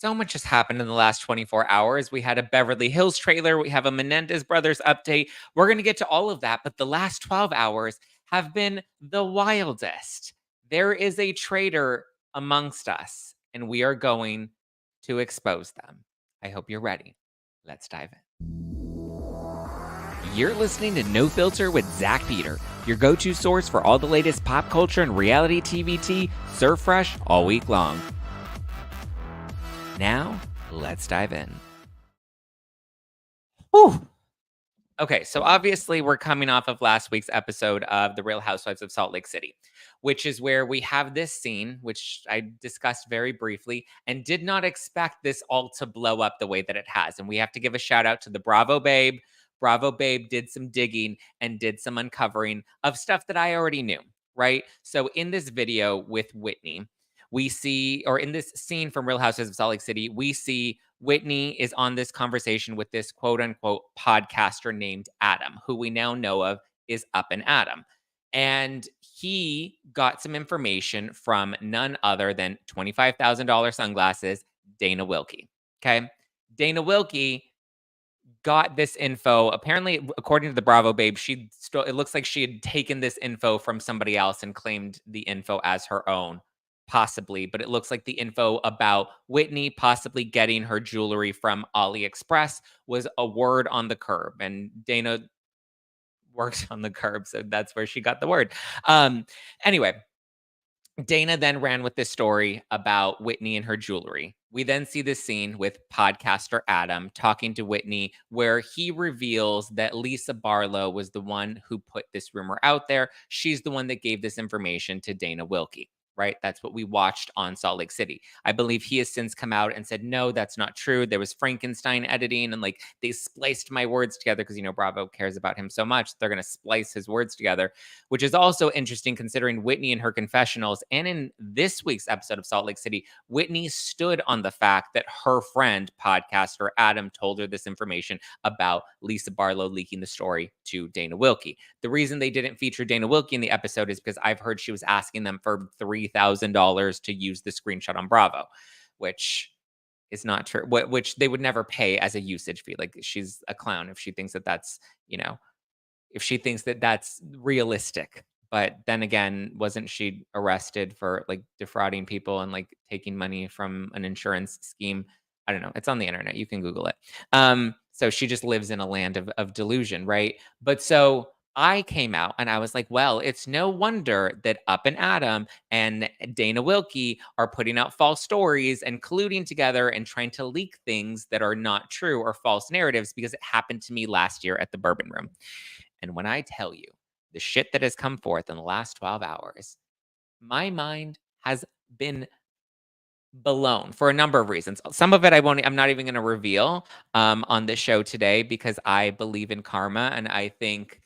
So much has happened in the last 24 hours. We had a Beverly Hills trailer. We have a Menendez brothers update. We're going to get to all of that, but the last 12 hours have been the wildest. There is a traitor amongst us, and we are going to expose them. I hope you're ready. Let's dive in. You're listening to No Filter with Zach Peter, your go-to source for all the latest pop culture and reality TV tea, served fresh all week long. Now, let's dive in. Whew. Okay, so obviously we're coming off of last week's episode of The Real Housewives of Salt Lake City, which is where we have this scene, which I discussed very briefly, and did not expect this all to blow up the way that it has. And we have to give a shout out to the Bravo Babe. Bravo Babe did some digging and did some uncovering of stuff that I already knew, right? So in this video with Whitney, we see, or in this scene from Real Housewives of Salt Lake City, we see Whitney is on this conversation with this quote unquote podcaster named Adam, who we now know of is Up and Adam. And he got some information from none other than $25,000 sunglasses, Dana Wilkey. Okay. Dana Wilkey got this info. Apparently, according to the Bravo Babe, it looks like she had taken this info from somebody else and claimed the info as her own. Possibly, but it looks like the info about Whitney possibly getting her jewelry from AliExpress was a word on the curb, and Dana works on the curb, so that's where she got the word. Anyway, Dana then ran with this story about Whitney and her jewelry. We then see this scene with podcaster Adam talking to Whitney, where he reveals that Lisa Barlow was the one who put this rumor out there. She's the one that gave this information to Dana Wilkey. Right? That's what we watched on Salt Lake City. I believe he has since come out and said, no, that's not true. There was Frankenstein editing and like they spliced my words together because, Bravo cares about him so much. They're going to splice his words together, which is also interesting considering Whitney in her confessionals. And in this week's episode of Salt Lake City, Whitney stood on the fact that her friend, podcaster Adam, told her this information about Lisa Barlow leaking the story to Dana Wilkey. The reason they didn't feature Dana Wilkey in the episode is because I've heard she was asking them for $3,000 to use the screenshot on Bravo, which is not true, which they would never pay as a usage fee. Like, she's a clown if she thinks that that's, if she thinks that that's realistic. But then again, wasn't she arrested for like defrauding people and like taking money from an insurance scheme? I don't know. It's on the internet. You can Google it. So she just lives in a land of delusion, right? But so I came out and I was like, well, it's no wonder that Up and Adam and Dana Wilkey are putting out false stories and colluding together and trying to leak things that are not true or false narratives, because it happened to me last year at the Bourbon Room. And when I tell you the shit that has come forth in the last 12 hours, my mind has been blown for a number of reasons. Some of it I'm not even going to reveal on this show today, because I believe in karma and I think,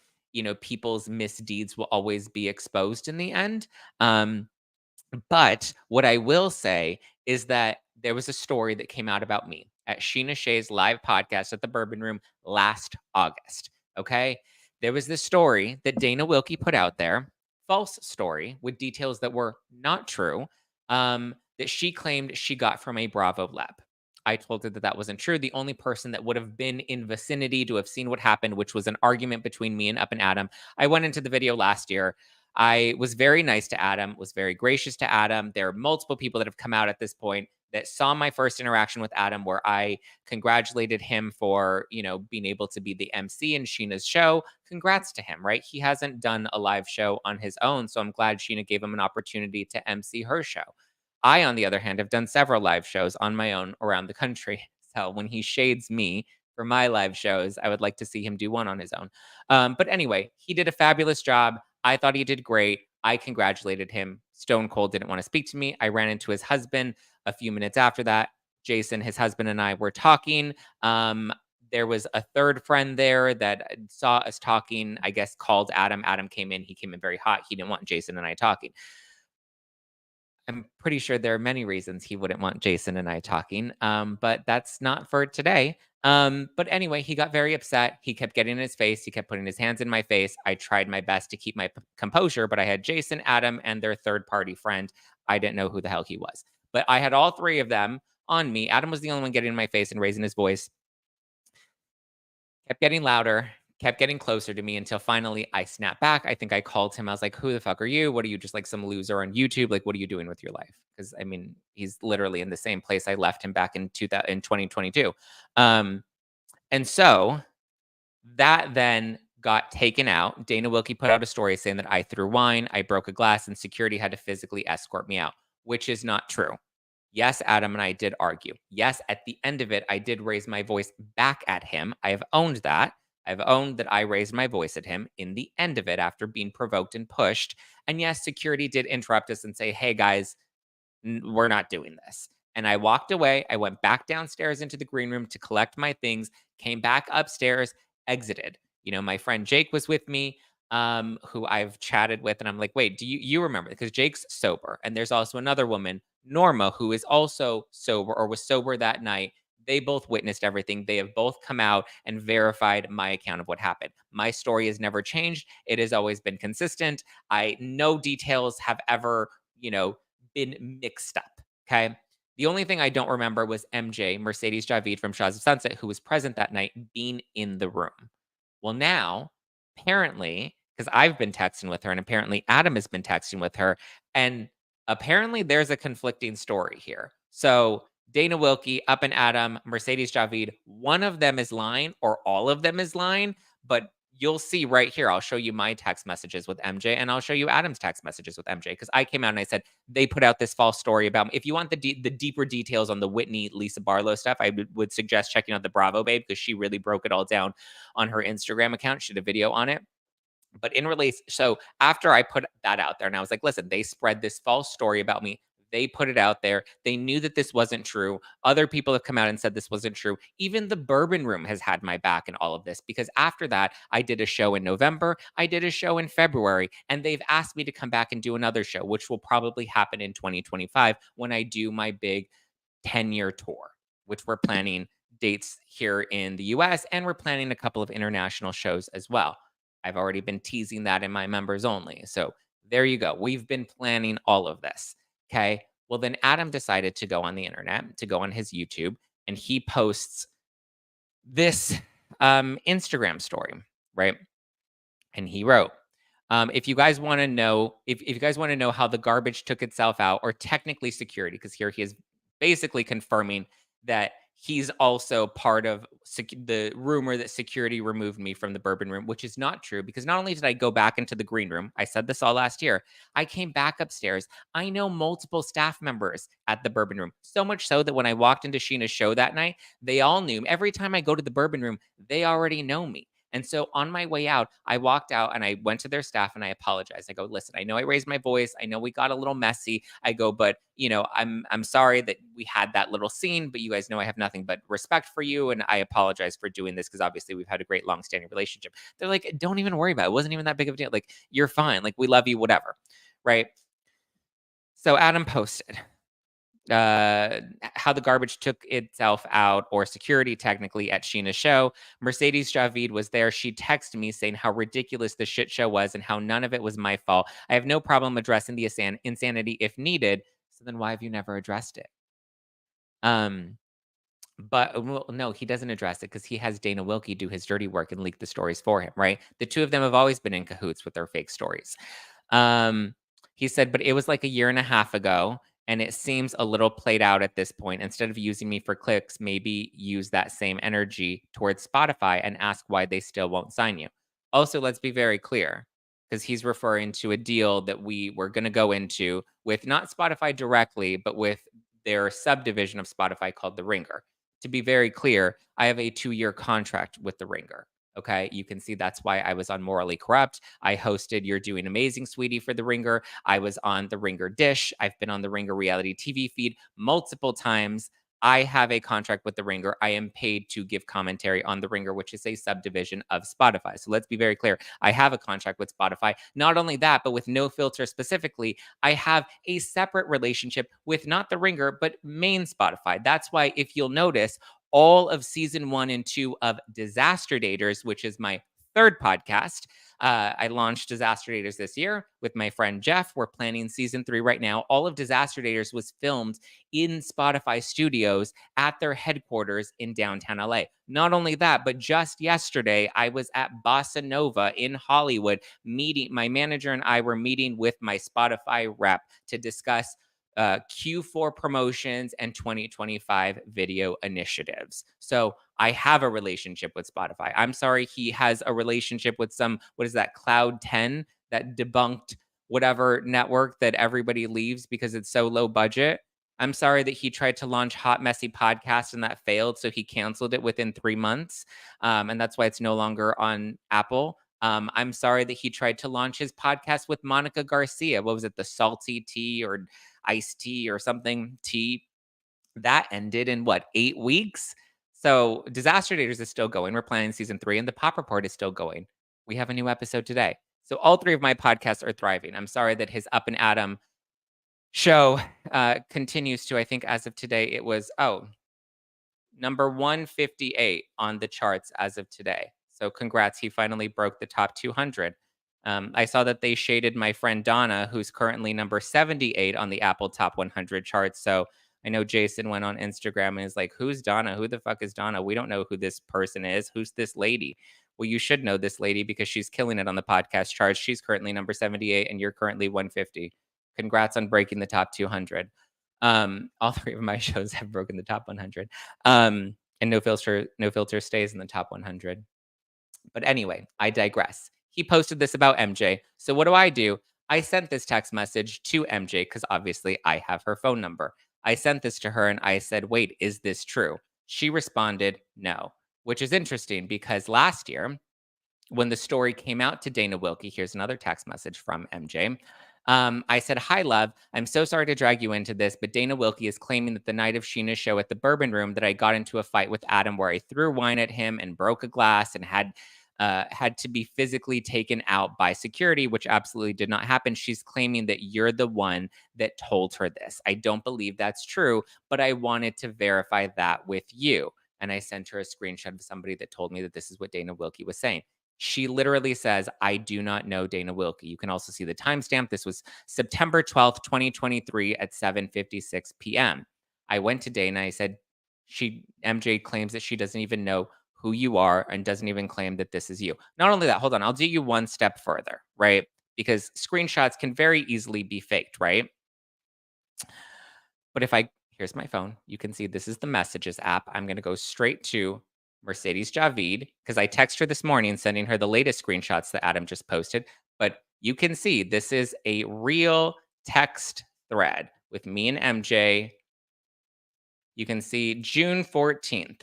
people's misdeeds will always be exposed in the end. But what I will say is that there was a story that came out about me at Sheena Shea's live podcast at the Bourbon Room last August. Okay. There was this story that Dana Wilkey put out there, false story with details that were not true, that she claimed she got from a Bravo lab. I told her that that wasn't true. The only person that would have been in vicinity to have seen what happened, which was an argument between me and Up and Adam. I went into the video last year. I was very nice to Adam, was very gracious to Adam. There are multiple people that have come out at this point that saw my first interaction with Adam, where I congratulated him for, being able to be the MC in Sheena's show. Congrats to him, right? He hasn't done a live show on his own, so I'm glad Sheena gave him an opportunity to MC her show. I, on the other hand, have done several live shows on my own around the country. So when he shades me for my live shows, I would like to see him do one on his own. But anyway, he did a fabulous job. I thought he did great. I congratulated him. Stone Cold didn't want to speak to me. I ran into his husband a few minutes after that. Jason, his husband, and I were talking. There was a third friend there that saw us talking, I guess called Adam. Adam came in. He came in very hot. He didn't want Jason and I talking. I'm pretty sure there are many reasons he wouldn't want Jason and I talking, but that's not for today. But anyway, he got very upset. He kept getting in his face. He kept putting his hands in my face. I tried my best to keep my composure, but I had Jason, Adam, and their third party friend. I didn't know who the hell he was, but I had all three of them on me. Adam was the only one getting in my face and raising his voice. Kept getting louder, kept getting closer to me until finally I snapped back. I think I called him. I was like, "Who the fuck are you? What are you, just like some loser on YouTube? Like, what are you doing with your life?" Because I mean, he's literally in the same place I left him back in 2022. Um, and so that then got taken out. Dana Wilkey put out a story saying that I threw wine, I broke a glass, and security had to physically escort me out, which is not true. Yes, Adam and I did argue. Yes, at the end of it, I did raise my voice back at him. I have owned that. I've owned that I raised my voice at him in the end of it after being provoked and pushed. And yes, security did interrupt us and say, "Hey guys, we're not doing this." And I walked away. I went back downstairs into the green room to collect my things, came back upstairs, exited. My friend Jake was with me, who I've chatted with, and I'm like, wait, do you remember? Because Jake's sober. And there's also another woman, Norma, who is also sober or was sober that night. They both witnessed everything. They have both come out and verified my account of what happened. My story has never changed. It has always been consistent. No details have ever, been mixed up. Okay. The only thing I don't remember was MJ, Mercedes Javid from Shaws of Sunset, who was present that night, being in the room. Well, now, apparently, because I've been texting with her, and apparently Adam has been texting with her, and apparently there's a conflicting story here. So Dana Wilkey, Up and Adam, Mercedes Javid, one of them is lying, or all of them is lying, but you'll see right here. I'll show you my text messages with MJ, and I'll show you Adam's text messages with MJ, because I came out and I said they put out this false story about me. If you want the deeper details on the Whitney Lisa Barlow stuff, I would suggest checking out the Bravo Babe, because she really broke it all down on her Instagram account. She did a video on it. But in relation, so after I put that out there and I was like, listen, they spread this false story about me. They put it out there. They knew that this wasn't true. Other people have come out and said this wasn't true. Even the Bourbon Room has had my back in all of this, because after that, I did a show in November. I did a show in February, and they've asked me to come back and do another show, which will probably happen in 2025 when I do my big 10-year tour, which we're planning dates here in the US, and we're planning a couple of international shows as well. I've already been teasing that in my members only. So there you go. We've been planning all of this. Okay. Well, then Adam decided to go on the internet, to go on his YouTube, and he posts this Instagram story, right? And he wrote, if you guys want to know, if you guys want to know how the garbage took itself out, or technically security, because here he is basically confirming that he's also part of the rumor that security removed me from the Bourbon Room, which is not true, because not only did I go back into the green room, I said this all last year, I came back upstairs. I know multiple staff members at the Bourbon Room, so much so that when I walked into Sheena's show that night, they all knew. Every time I go to the Bourbon Room, they already know me. And so on my way out, I walked out and I went to their staff and I apologized. I go, listen, I know I raised my voice. I know we got a little messy. I go, but I'm sorry that we had that little scene, but you guys know I have nothing but respect for you. And I apologize for doing this, because obviously we've had a great long-standing relationship. They're like, don't even worry about it. It wasn't even that big of a deal. Like, you're fine. Like, we love you, whatever. Right. So Adam posted how the garbage took itself out, or security technically, at Sheena's show. Mercedes Javid was there. She texted me saying how ridiculous the shit show was and how none of it was my fault. I have no problem addressing the insanity if needed. So then why have you never addressed it? But well, no, he doesn't address it because he has Dana Wilkey do his dirty work and leak the stories for him, right? The two of them have always been in cahoots with their fake stories. Um, he said, but it was like a year and a half ago, and it seems a little played out at this point. Instead of using me for clicks, maybe use that same energy towards Spotify and ask why they still won't sign you. Also, let's be very clear, because he's referring to a deal that we were going to go into with not Spotify directly, but with their subdivision of Spotify called The Ringer. To be very clear, I have a 2-year contract with The Ringer. Okay. You can see that's why I was on Morally Corrupt. I hosted You're Doing Amazing, Sweetie for The Ringer. I was on The Ringer Dish. I've been on The Ringer reality TV feed multiple times. I have a contract with The Ringer. I am paid to give commentary on The Ringer, which is a subdivision of Spotify. So let's be very clear. I have a contract with Spotify. Not only that, but with No Filter specifically, I have a separate relationship with not The Ringer, but main Spotify. That's why, if you'll notice, all of season 1 and 2 of Disaster Daters, which is my third podcast. I launched Disaster Daters this year with my friend Jeff. We're planning season 3 right now. All of Disaster Daters was filmed in Spotify studios at their headquarters in downtown LA. Not only that, but just yesterday, I was at Bossa Nova in Hollywood meeting. My manager and I were meeting with my Spotify rep to discuss Q4 promotions and 2025 video initiatives. So I have a relationship with Spotify. I'm sorry he has a relationship with some, what is that, Cloud 10 that debunked whatever network that everybody leaves because it's so low budget. I'm sorry that he tried to launch Hot Messy Podcast and that failed. So he canceled it within 3 months. And that's why it's no longer on Apple. I'm sorry that he tried to launch his podcast with Monica Garcia. What was it? The Salty Tea or Iced Tea or something tea. That ended in what, 8 weeks? So Disaster Daters is still going. We're planning season 3, and the Pop Report is still going. We have a new episode today. So all 3 of my podcasts are thriving. I'm sorry that his Up and Adam show continues to, I think as of today, it was, number 158 on the charts as of today. So congrats, he finally broke the top 200. I saw that they shaded my friend Donna, who's currently number 78 on the Apple Top 100 charts. So I know Jason went on Instagram and is like, "Who's Donna? Who the fuck is Donna? We don't know who this person is. Who's this lady?" Well, you should know this lady because she's killing it on the podcast charts. She's currently number 78, and you're currently 150. Congrats on breaking the top 200. All 3 of my shows have broken the top 100. And no filter stays in the top 100. But anyway, I digress. He posted this about MJ. So what do? I sent this text message to MJ because obviously I have her phone number. I sent this to her and I said, "Wait, is this true?" She responded, "No," which is interesting because last year when the story came out to Dana Wilkey, here's another text message from MJ. I said, "Hi, love. I'm so sorry to drag you into this, but Dana Wilkey is claiming that the night of Sheena's show at the Bourbon Room that I got into a fight with Adam where I threw wine at him and broke a glass and had to be physically taken out by security, which absolutely did not happen. She's claiming that you're the one that told her this. I don't believe that's true, but I wanted to verify that with you." And I sent her a screenshot of somebody that told me that this is what Dana Wilkey was saying. She literally says, "I do not know Dana Wilkey." You can also see the timestamp. This was September 12th, 2023 at 7:56 p.m. I went to Dana. I said, MJ claims that she doesn't even know who you are and doesn't even claim that this is you. Not only that, hold on, I'll do you one step further, right? Because screenshots can very easily be faked, right? But here's my phone. You can see this is the Messages app. I'm going to go straight to Mercedes Javid because I text her this morning sending her the latest screenshots that Adam just posted. But you can see this is a real text thread with me and MJ. You can see June 14th.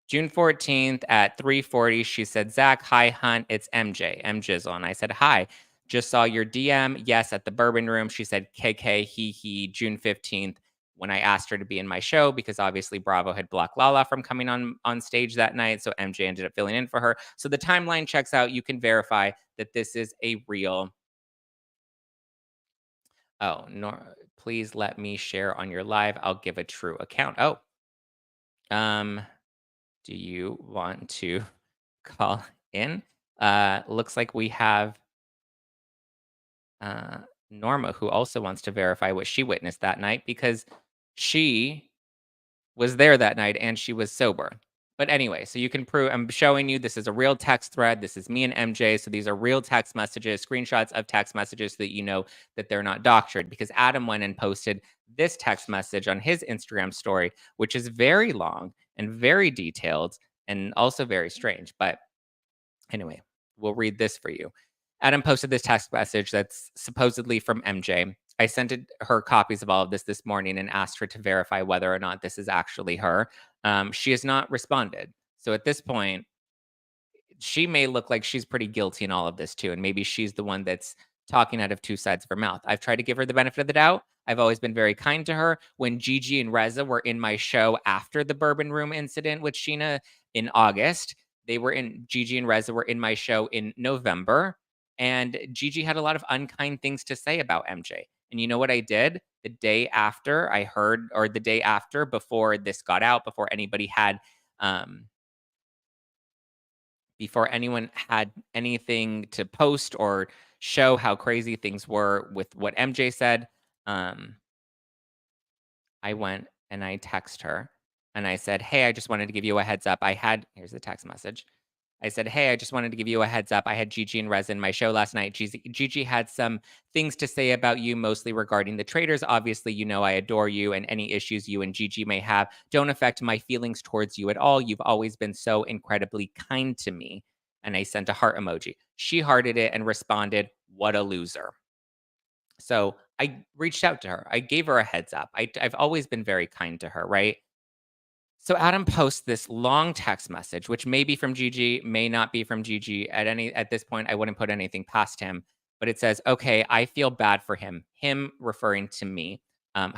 June 14th at 3:40, she said, "Zach, hi, Hunt. It's MJ, MJizzle." And I said, "Hi. Just saw your DM. Yes, at the Bourbon Room." She said, "KK, he, June 15th." When I asked her to be in my show, because obviously Bravo had blocked Lala from coming on stage that night. So MJ ended up filling in for her. So the timeline checks out. You can verify that this is a real. Oh, please let me share on your live. I'll give a true account. Oh, um, do you want to call in? Looks like we have uh, Norma, who also wants to verify what she witnessed that night because she was there that night and she was sober. But anyway, so you can prove, I'm showing you this is a real text thread. This is me and MJ. So these are real text messages, screenshots of text messages so that you know that they're not doctored because Adam went and posted this text message on his Instagram story, which is very long and very detailed and also very strange. But anyway, we'll read this for you. Adam posted this text message that's supposedly from MJ. I sent her copies of all of this morning and asked her to verify whether or not this is actually her. She has not responded. So at this point, she may look like she's pretty guilty in all of this too. And maybe she's the one that's talking out of 2 sides of her mouth. I've tried to give her the benefit of the doubt. I've always been very kind to her. When Gigi and Reza were in my show after the Bourbon Room incident with Sheena in August, Gigi and Reza were in my show in November. And Gigi had a lot of unkind things to say about MJ. And you know what I did? The day after I heard, or the day after, before this got out, before anybody had before anyone had anything to post or show how crazy things were with what MJ said, um, I went and I text her and I said, "Hey, I just wanted to give you a heads up. Here's the text message. I said, "Hey, I just wanted to give you a heads up. I had Gigi and Rez in my show last night. Gigi had some things to say about you, mostly regarding the traders. Obviously, you know I adore you, and any issues you and Gigi may have don't affect my feelings towards you at all. You've always been so incredibly kind to me." And I sent a heart emoji. She hearted it and responded, "What a loser." So I reached out to her. I gave her a heads up. I've always been very kind to her, right? So Adam posts this long text message, which may be from Gigi, may not be from Gigi. At this point, I wouldn't put anything past him. But it says, "Okay, I feel bad for him." Him referring to me.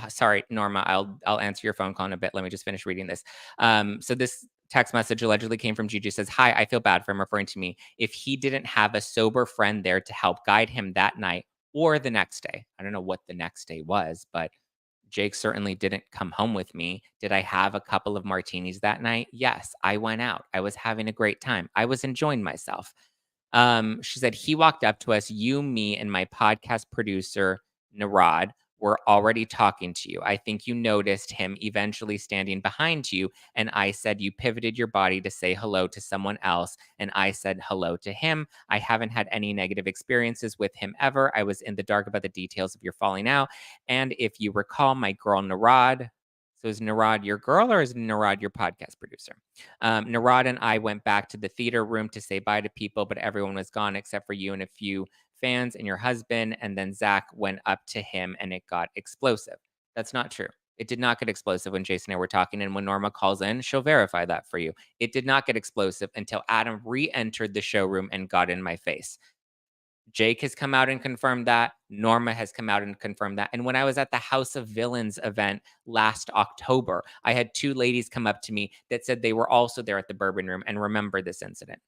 Sorry, Norma. I'll answer your phone call in a bit. Let me just finish reading this. So this text message allegedly came from Gigi. It says, "Hi, I feel bad for him," referring to me. "If he didn't have a sober friend there to help guide him that night or the next day." I don't know what the next day was, but Jake certainly didn't come home with me. Did I have a couple of martinis that night? Yes, I went out. I was having a great time. I was enjoying myself. She said, "He walked up to us, you, me, and my podcast producer, Narad, were already talking to you. I think you noticed him eventually standing behind you. And I said you pivoted your body to say hello to someone else. And I said hello to him. I haven't had any negative experiences with him ever. I was in the dark about the details of your falling out. And if you recall, my girl, Narad." So is Narad your girl or is Narad your podcast producer? "Narad and I went back to the theater room to say bye to people, but everyone was gone except for you and a few fans and your husband. And then Zach went up to him and it got explosive." That's not true. It did not get explosive when Jason and I were talking. And when Norma calls in, she'll verify that for you. It did not get explosive until Adam re entered the showroom and got in my face. Jake has come out and confirmed that. Norma has come out and confirmed that. And when I was at the House of Villains event last October, I had two ladies come up to me that said they were also there at the Bourbon Room and remember this incident.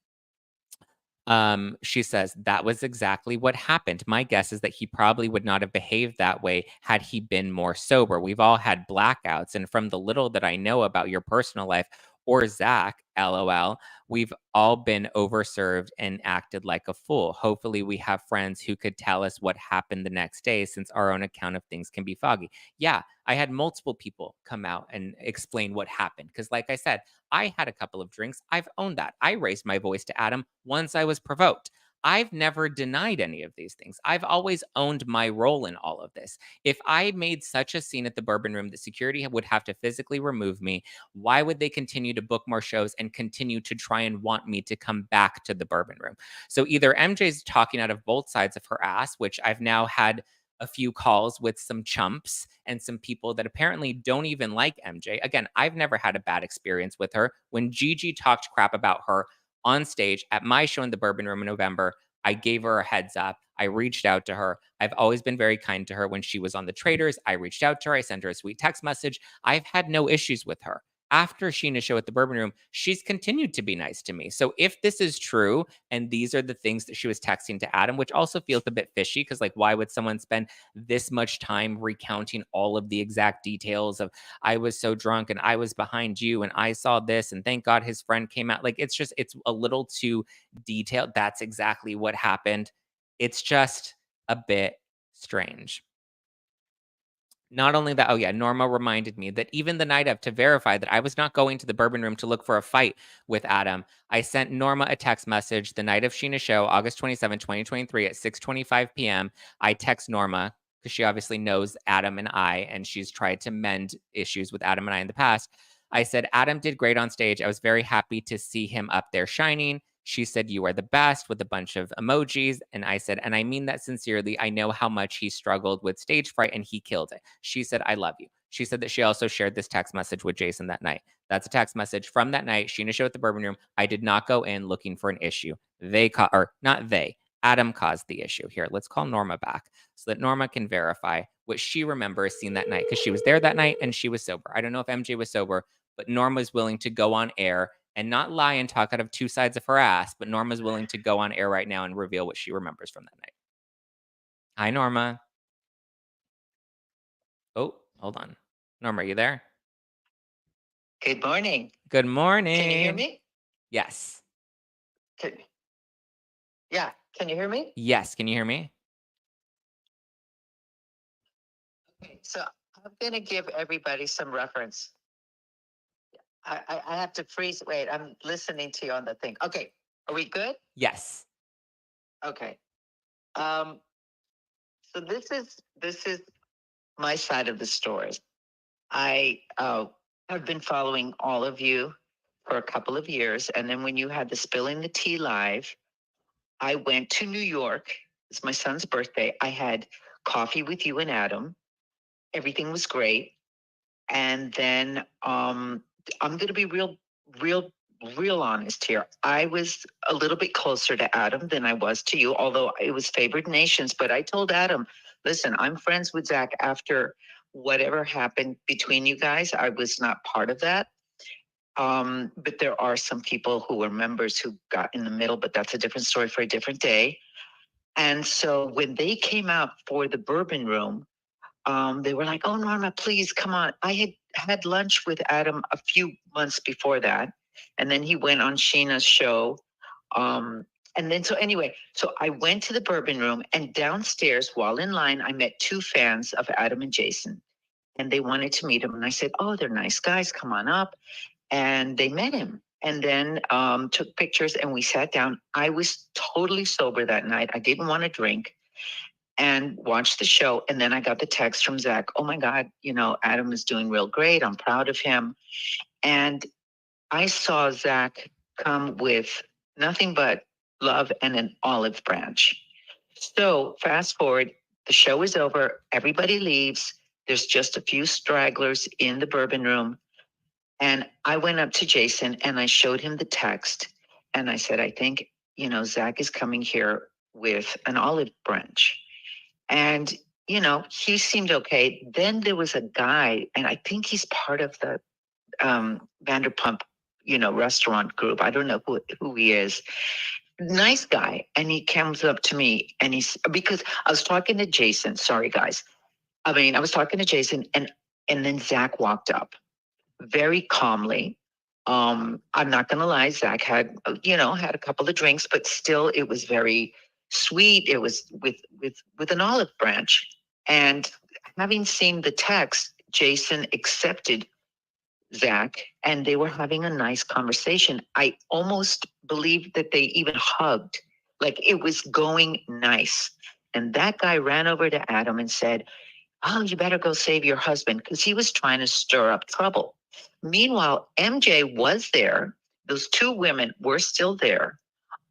She says, "That was exactly what happened. My guess is that he probably would not have behaved that way had he been more sober. We've all had blackouts. And from the little that I know about your personal life or Zach, LOL, we've all been overserved and acted like a fool. Hopefully, we have friends who could tell us what happened the next day since our own account of things can be foggy." Yeah, I had multiple people come out and explain what happened. Because, like I said, I had a couple of drinks. I've owned that. I raised my voice to Adam once I was provoked. I've never denied any of these things. I've always owned my role in all of this. If I made such a scene at the Bourbon Room that security would have to physically remove me, why would they continue to book more shows and continue to try and want me to come back to the Bourbon Room? So either MJ's talking out of both sides of her ass, which I've now had a few calls with some chumps and some people that apparently don't even like MJ. Again, I've never had a bad experience with her. When Gigi talked crap about her on stage at my show in the Bourbon Room in November, I gave her a heads up. I reached out to her. I've always been very kind to her. When she was on the Traders, I reached out to her. I sent her a sweet text message. I've had no issues with her. After Sheena's show at the Bourbon Room, she's continued to be nice to me. So if this is true, and these are the things that she was texting to Adam, which also feels a bit fishy because, like, why would someone spend this much time recounting all of the exact details of "I was so drunk and I was behind you and I saw this and thank God his friend came out." Like it's a little too detailed. That's exactly what happened. It's just a bit strange. Not only that, oh yeah, Norma reminded me that even the night of, to verify that I was not going to the Bourbon Room to look for a fight with Adam, I sent Norma a text message the night of Sheena's show, August 27, 2023 at 6:25 p.m. I text Norma because she obviously knows Adam and I, and she's tried to mend issues with Adam and I in the past. I said, "Adam did great on stage. I was very happy to see him up there shining." She said, "You are the best," with a bunch of emojis. And I said, "And I mean that sincerely. I know how much he struggled with stage fright and he killed it." She said, "I love you." She said that she also shared this text message with Jason that night. That's a text message from that night. Sheena show at the Bourbon Room. I did not go in looking for an issue. Or not they, Adam caused the issue. Here, let's call Norma back so that Norma can verify what she remembers seeing that night because she was there that night and she was sober. I don't know if MJ was sober, but Norma's willing to go on air and not lie and talk out of two sides of her ass, but Norma's willing to go on air right now and reveal what she remembers from that night. Hi, Norma. Oh, hold on. Norma, are you there? Good morning. Good morning. Can you hear me? Yes. Can, yeah, can you hear me? Yes, can you hear me? Okay, so I'm going to give everybody some reference. I have to freeze. Wait, I'm listening to you on the thing. Okay, are we good? Yes. Okay. So this is my side of the story. I have been following all of you for a couple of years, and then when you had the Spilling the Tea live, I went to New York. It's my son's birthday. I had coffee with you and Adam. Everything was great. And then I'm going to be real honest here. I was a little bit closer to Adam than I was to you, although it was favored nations. But I told Adam, listen, I'm friends with Zack after whatever happened between you guys. I was not part of that. But there are some people who were members who got in the middle, but that's a different story for a different day. And so when they came out for the Bourbon Room, they were like, "Oh, Norma, please come on." I had lunch with Adam a few months before that, and then he went on Sheena's show. And then so anyway, so I went to the Bourbon Room, and downstairs, while in line, I met two fans of Adam and Jason, and they wanted to meet him. And I said, "Oh, they're nice guys. Come on up." And they met him, and then took pictures, and we sat down. I was totally sober that night. I didn't want to drink. And watched the show. And then I got the text from Zack. "Oh my God, Adam is doing real great. I'm proud of him." And I saw Zack come with nothing but love and an olive branch. So fast forward, the show is over. Everybody leaves. There's just a few stragglers in the Bourbon Room. And I went up to Jason and I showed him the text. And I said, "I think, Zack is coming here with an olive branch." And, he seemed okay. Then there was a guy, and I think he's part of the Vanderpump, restaurant group. I don't know who he is. Nice guy. And he comes up to me and because I was talking to Jason. Sorry, guys. I was talking to Jason and then Zack walked up very calmly. I'm not going to lie. Zack had a couple of drinks, but still it was very sweet. It was with an olive branch. And having seen the text, Jason accepted Zack and they were having a nice conversation. I almost believed that they even hugged, like it was going nice. And that guy ran over to Adam and said, "Oh, you better go save your husband," because he was trying to stir up trouble. Meanwhile, MJ was there. Those two women were still there.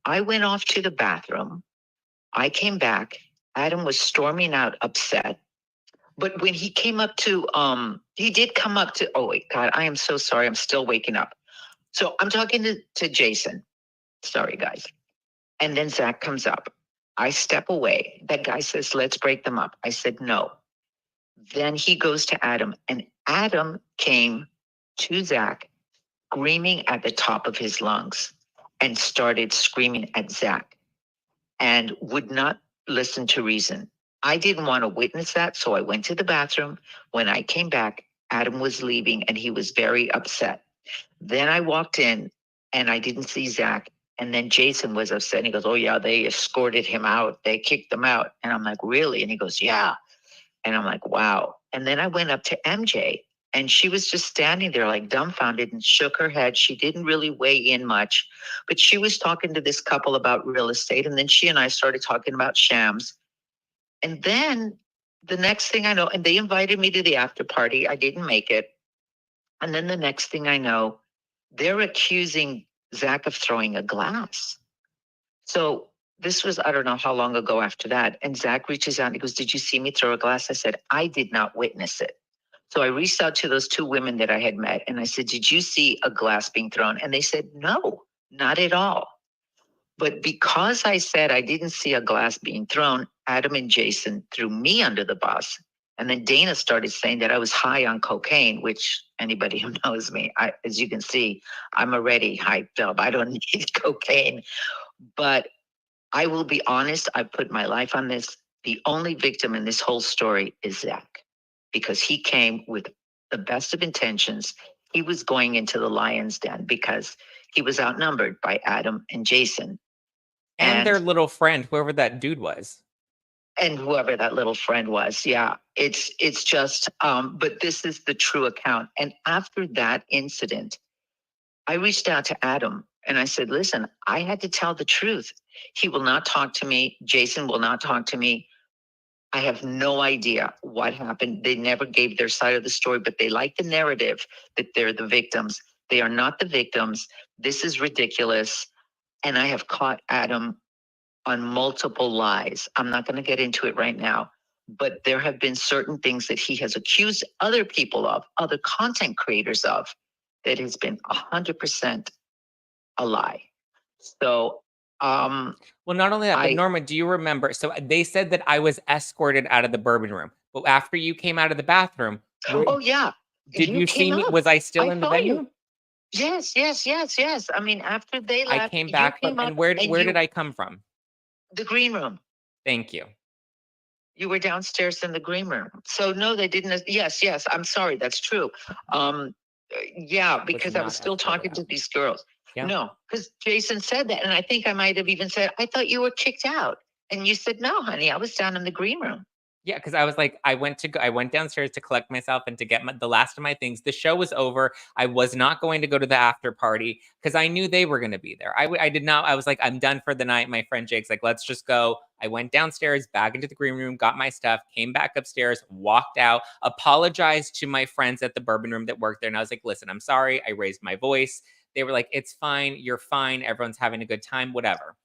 I went off to the bathroom. I came back. Adam was storming out upset. But when he came up to, he did come up to, oh, wait, God, I am so sorry. I'm still waking up. So I'm talking to Jason. Sorry, guys. And then Zack comes up. I step away. That guy says, "Let's break them up." I said, "No." Then he goes to Adam, and Adam came to Zack screaming at the top of his lungs and started screaming at Zack and would not listen to reason. I didn't want to witness that, so I went to the bathroom. When I came back, Adam was leaving and he was very upset. Then I walked in and I didn't see Zack. And then Jason was upset. He goes, "Oh, yeah, they escorted him out. They kicked him out." And I'm like, "Really?" And he goes, "Yeah." And I'm like, "Wow." And then I went up to MJ and she was just standing there like dumbfounded and shook her head. She didn't really weigh in much, but she was talking to this couple about real estate. And then she and I started talking about shams. And then the next thing I know, and they invited me to the after party. I didn't make it. And then the next thing I know, they're accusing Zack of throwing a glass. So this was, I don't know how long ago after that. And Zack reaches out and he goes, "Did you see me throw a glass?" I said, "I did not witness it." So I reached out to those two women that I had met and I said, "Did you see a glass being thrown?" And they said, "No, not at all." But because I said I didn't see a glass being thrown, Adam and Jason threw me under the bus. And then Dana started saying that I was high on cocaine, which anybody who knows me, as you can see, I'm already hyped up. I don't need cocaine. But I will be honest, I put my life on this. The only victim in this whole story is Zack, because he came with the best of intentions. He was going into the lion's den because He was outnumbered by Adam and Jason. And their little friend, whoever that dude was. And whoever that little friend was. Yeah. It's just, but this is the true account. And after that incident, I reached out to Adam and I said, listen, I had to tell the truth. He will not talk to me. Jason will not talk to me. I have no idea what happened. They never gave their side of the story, but they like the narrative that they're the victims. They are not the victims. This is ridiculous. And I have caught Adam on multiple lies. I'm not going to get into it right now, but there have been certain things that he has accused other people of, other content creators of, that has been 100% a lie. So, well, not only that, but Norma, do you remember? So they said that I was escorted out of the Bourbon Room, but after you came out of the bathroom, oh yeah, did you see me? Was I still in the venue? Yes. I mean, after they left, I came back, and where did I come from? The green room. Thank you. You were downstairs in the green room. So no, they didn't. Yes. I'm sorry. That's true. Yeah, because I was still talking to these girls. Yeah. No, because Jason said that. And I think I might have even said, I thought you were kicked out. And you said, no, honey, I was down in the green room. Yeah, because I was like, I went downstairs to collect myself and to get the last of my things. The show was over. I was not going to go to the after party because I knew they were going to be there. I did not. I was like, I'm done for the night. My friend Jake's like, let's just go. I went downstairs, back into the green room, got my stuff, came back upstairs, walked out, apologized to my friends at the Bourbon Room that worked there. And I was like, listen, I'm sorry. I raised my voice. They were like, it's fine. You're fine. Everyone's having a good time, whatever.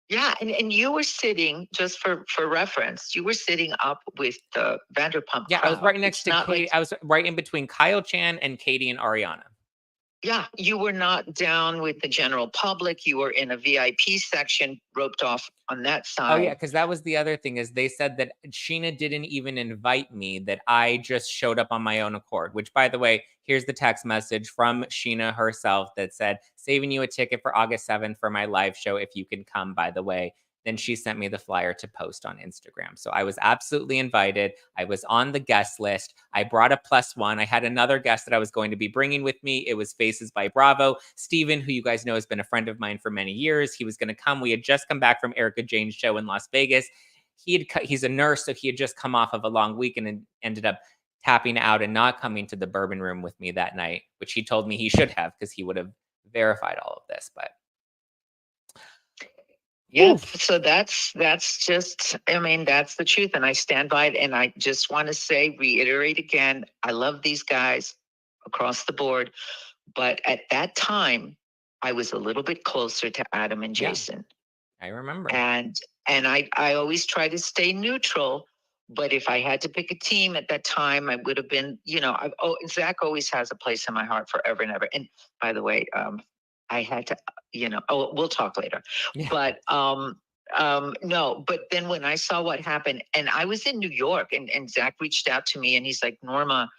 Yeah, and you were sitting, just for reference, you were sitting up with the Vanderpump. Yeah, crowd. I was right next to Katie. I was right in between Kyle Chan and Katie and Ariana. Yeah, you were not down with the general public. You were in a VIP section, roped off on that side. Oh yeah, because that was the other thing, is they said that Sheena didn't even invite me, that I just showed up on my own accord, which, by the way, here's the text message from Sheena herself that said, saving you a ticket for August 7th for my live show if you can come, by the way. Then she sent me the flyer to post on Instagram. So I was absolutely invited. I was on the guest list. I brought a +1. I had another guest that I was going to be bringing with me. It was Faces by Bravo. Steven, who you guys know has been a friend of mine for many years. He was going to come. We had just come back from Erica Jane's show in Las Vegas. He's a nurse, so he had just come off of a long weekend and ended up tapping out and not coming to the Bourbon Room with me that night, which he told me he should have because he would have verified all of this. But yeah, so that's just, I mean, that's the truth. And I stand by it. And I just want to say, reiterate again, I love these guys across the board. But at that time, I was a little bit closer to Adam and Jason. Yeah, I remember. And I always try to stay neutral. But if I had to pick a team at that time, I would have been, Zack always has a place in my heart forever and ever. And by the way, I had to, we'll talk later. Yeah. But no, but then when I saw what happened, and I was in New York, and Zack reached out to me and he's like, Norma,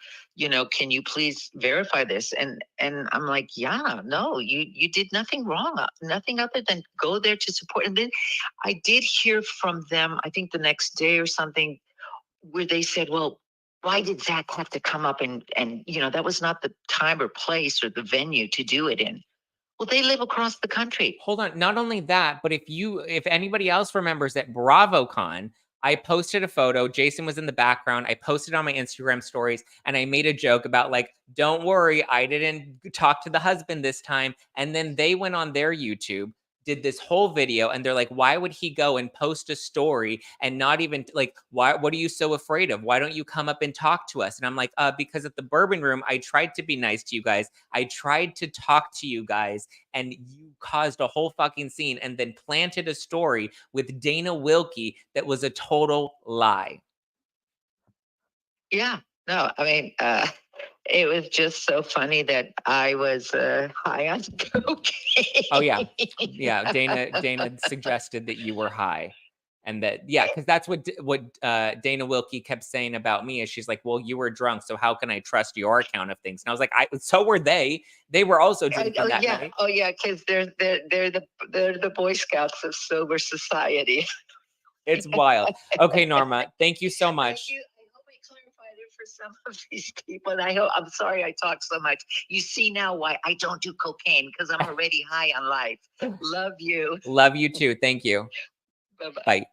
can you please verify this? And I'm like, yeah, no, you did nothing wrong, nothing other than go there to support. And then I did hear from them, I think the next day or something, where they said, well, why did Zack have to come up and that was not the time or place or the venue to do it in. Well, they live across the country. Hold on. Not only that, but if anybody else remembers at BravoCon, I posted a photo. Jason was in the background. I posted on my Instagram stories and I made a joke about like, don't worry, I didn't talk to the husband this time. And then they went on their YouTube, did this whole video, and they're like, why would he go and post a story and not even like, what are you so afraid of? Why don't you come up and talk to us? And I'm like, because at the Bourbon Room, I tried to be nice to you guys. I tried to talk to you guys, and you caused a whole fucking scene and then planted a story with Dana Wilkey that was a total lie. Yeah, no, I mean, it was just so funny that I was high on cocaine. Oh yeah, yeah. Dana suggested that you were high, and that because that's what Dana Wilkey kept saying about me. Is she's like, well, you were drunk, so how can I trust your account of things? And I was like, so were they. They were also drinking that night. Oh yeah, because they're the Boy Scouts of sober society. It's wild. Okay, Norma, thank you so much. Thank you. I hope I clarified it for some of these people, and I'm sorry I talk so much. You see now why I don't do cocaine, because I'm already high on life. Love you. Love you too. Thank you. Bye-bye. Bye.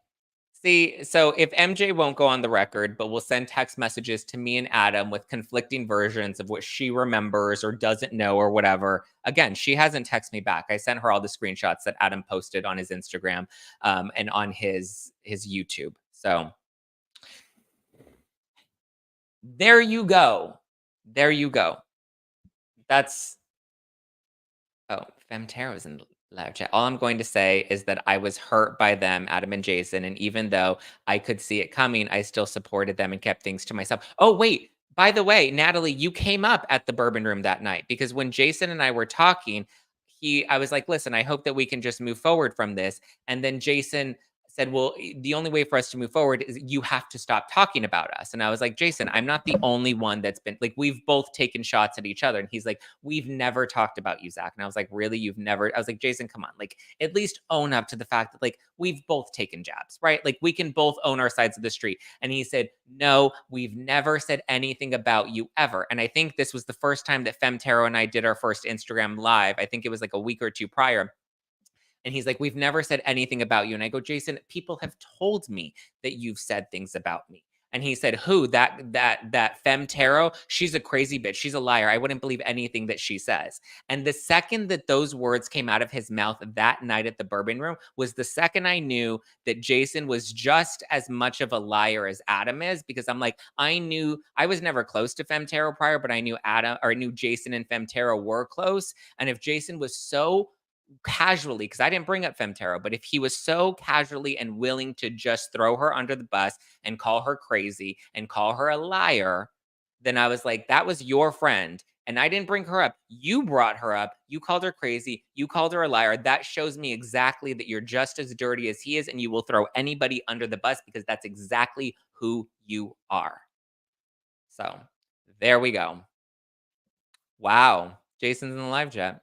See, so if MJ won't go on the record, but will send text messages to me and Adam with conflicting versions of what she remembers or doesn't know or whatever. Again, she hasn't texted me back. I sent her all the screenshots that Adam posted on his Instagram and on his YouTube. So there you go. There you go. That's Femtero's in live chat. All I'm going to say is that I was hurt by them, Adam and Jason, and even though I could see it coming, I still supported them and kept things to myself. Oh, wait. By the way, Natalie, you came up at the Bourbon Room that night because when Jason and I were talking, I was like, "Listen, I hope that we can just move forward from this." And then Jason said, "Well, the only way for us to move forward is you have to stop talking about us." And I was like, "Jason, I'm not the only one that's been like, we've both taken shots at each other." And he's like, "We've never talked about you, Zack." And I was like, "Really? You've never?" I was like, "Jason, come on. Like, at least own up to the fact that like we've both taken jabs, right? Like we can both own our sides of the street." And he said, "No, we've never said anything about you ever." And I think this was the first time that Femtero and I did our first Instagram live. I think it was like a week or two prior. And he's like, "We've never said anything about you." And I go, "Jason, people have told me that you've said things about me." And he said, "Who? That Fem Tarot? She's a crazy bitch. She's a liar. I wouldn't believe anything that she says." And the second that those words came out of his mouth that night at the Bourbon Room was the second I knew that Jason was just as much of a liar as Adam is. Because I'm like, I knew I was never close to Fem Tarot prior, but I knew Adam or I knew Jason and Fem Tarot were close. And if Jason was so casually, because I didn't bring up Femtero, but if he was so casually and willing to just throw her under the bus and call her crazy and call her a liar, then I was like, that was your friend. And I didn't bring her up. You brought her up. You called her crazy. You called her a liar. That shows me exactly that you're just as dirty as he is, and you will throw anybody under the bus because that's exactly who you are. So there we go. Wow. Jason's in the live chat.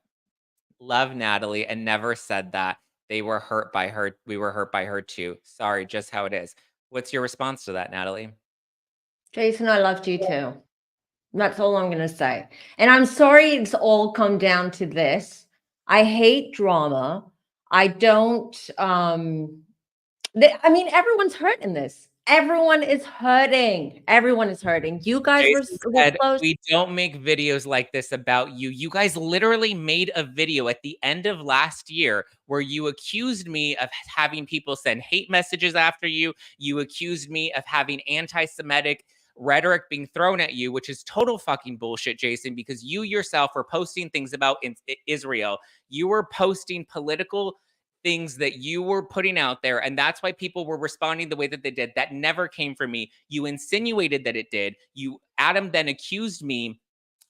Love Natalie and never said that. They were hurt by her. We were hurt by her too. Sorry, just how it is. What's your response to that, Natalie? Jason, I loved you too. That's all I'm going to say. And I'm sorry it's all come down to this. I hate drama. I don't, I mean, everyone's hurt in this. Everyone is hurting. Everyone is hurting. You guys were close. We don't make videos like this about you. You guys literally made a video at the end of last year where you accused me of having people send hate messages after you. You accused me of having anti-Semitic rhetoric being thrown at you, which is total fucking bullshit, Jason, because you yourself were posting things about Israel. You were posting political things that you were putting out there, and that's why people were responding the way that they did. That never came from me. You insinuated that it did. Adam then accused me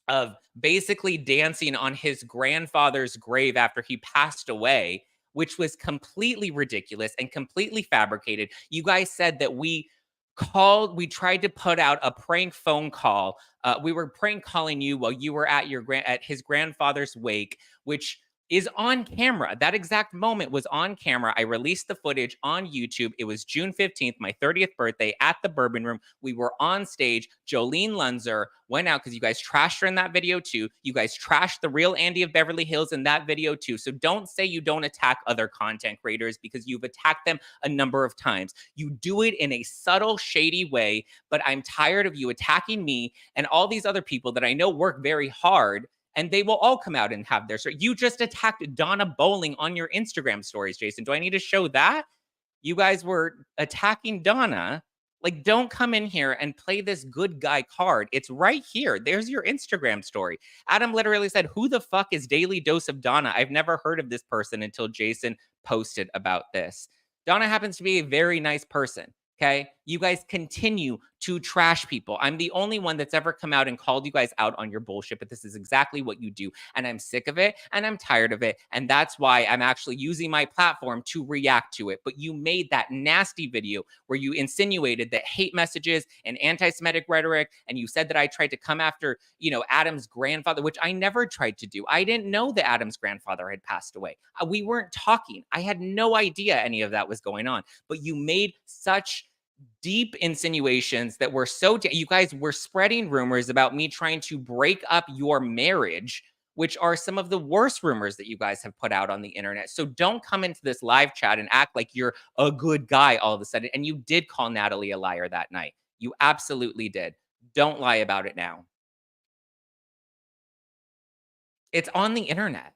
of basically dancing on his grandfather's grave after he passed away, which was completely ridiculous and completely fabricated. You guys said that we tried to put out a prank phone call. We were prank calling you while you were at his grandfather's wake, which is on camera. That exact moment was on camera. I released the footage on YouTube. It was June 15th, my 30th birthday at the Bourbon Room. We were on stage. Jolene Lunzer went out because you guys trashed her in that video too. You guys trashed the real Andy of Beverly Hills in that video too. So don't say you don't attack other content creators because you've attacked them a number of times. You do it in a subtle, shady way, but I'm tired of you attacking me and all these other people that I know work very hard, and they will all come out and have their story. You just attacked Donna Bowling on your Instagram stories, Jason. Do I need to show that? You guys were attacking Donna. Like, don't come in here and play this good guy card. It's right here. There's your Instagram story. Adam literally said, "Who the fuck is Daily Dose of Donna? I've never heard of this person until Jason posted about this." Donna happens to be a very nice person. Okay. You guys continue to trash people. I'm the only one that's ever come out and called you guys out on your bullshit, but this is exactly what you do. And I'm sick of it and I'm tired of it. And that's why I'm actually using my platform to react to it. But you made that nasty video where you insinuated that hate messages and anti-Semitic rhetoric, and you said that I tried to come after, Adam's grandfather, which I never tried to do. I didn't know that Adam's grandfather had passed away. We weren't talking. I had no idea any of that was going on. But you made such deep insinuations that were so you guys were spreading rumors about me trying to break up your marriage, which are some of the worst rumors that you guys have put out on the internet. So don't come into this live chat and act like you're a good guy all of a sudden. And you did call Natalie a liar that night. You absolutely did. Don't lie about it now. It's on the internet.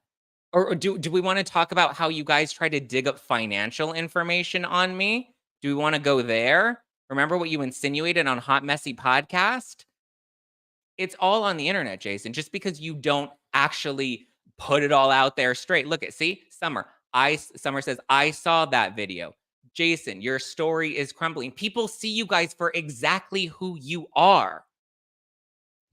Or do we want to talk about how you guys try to dig up financial information on me? Do we want to go there? Remember what you insinuated on Hot Messy Podcast? It's all on the internet, Jason. Just because you don't actually put it all out there straight. Look at, see, Summer. Summer says, I saw that video. Jason, your story is crumbling. People see you guys for exactly who you are.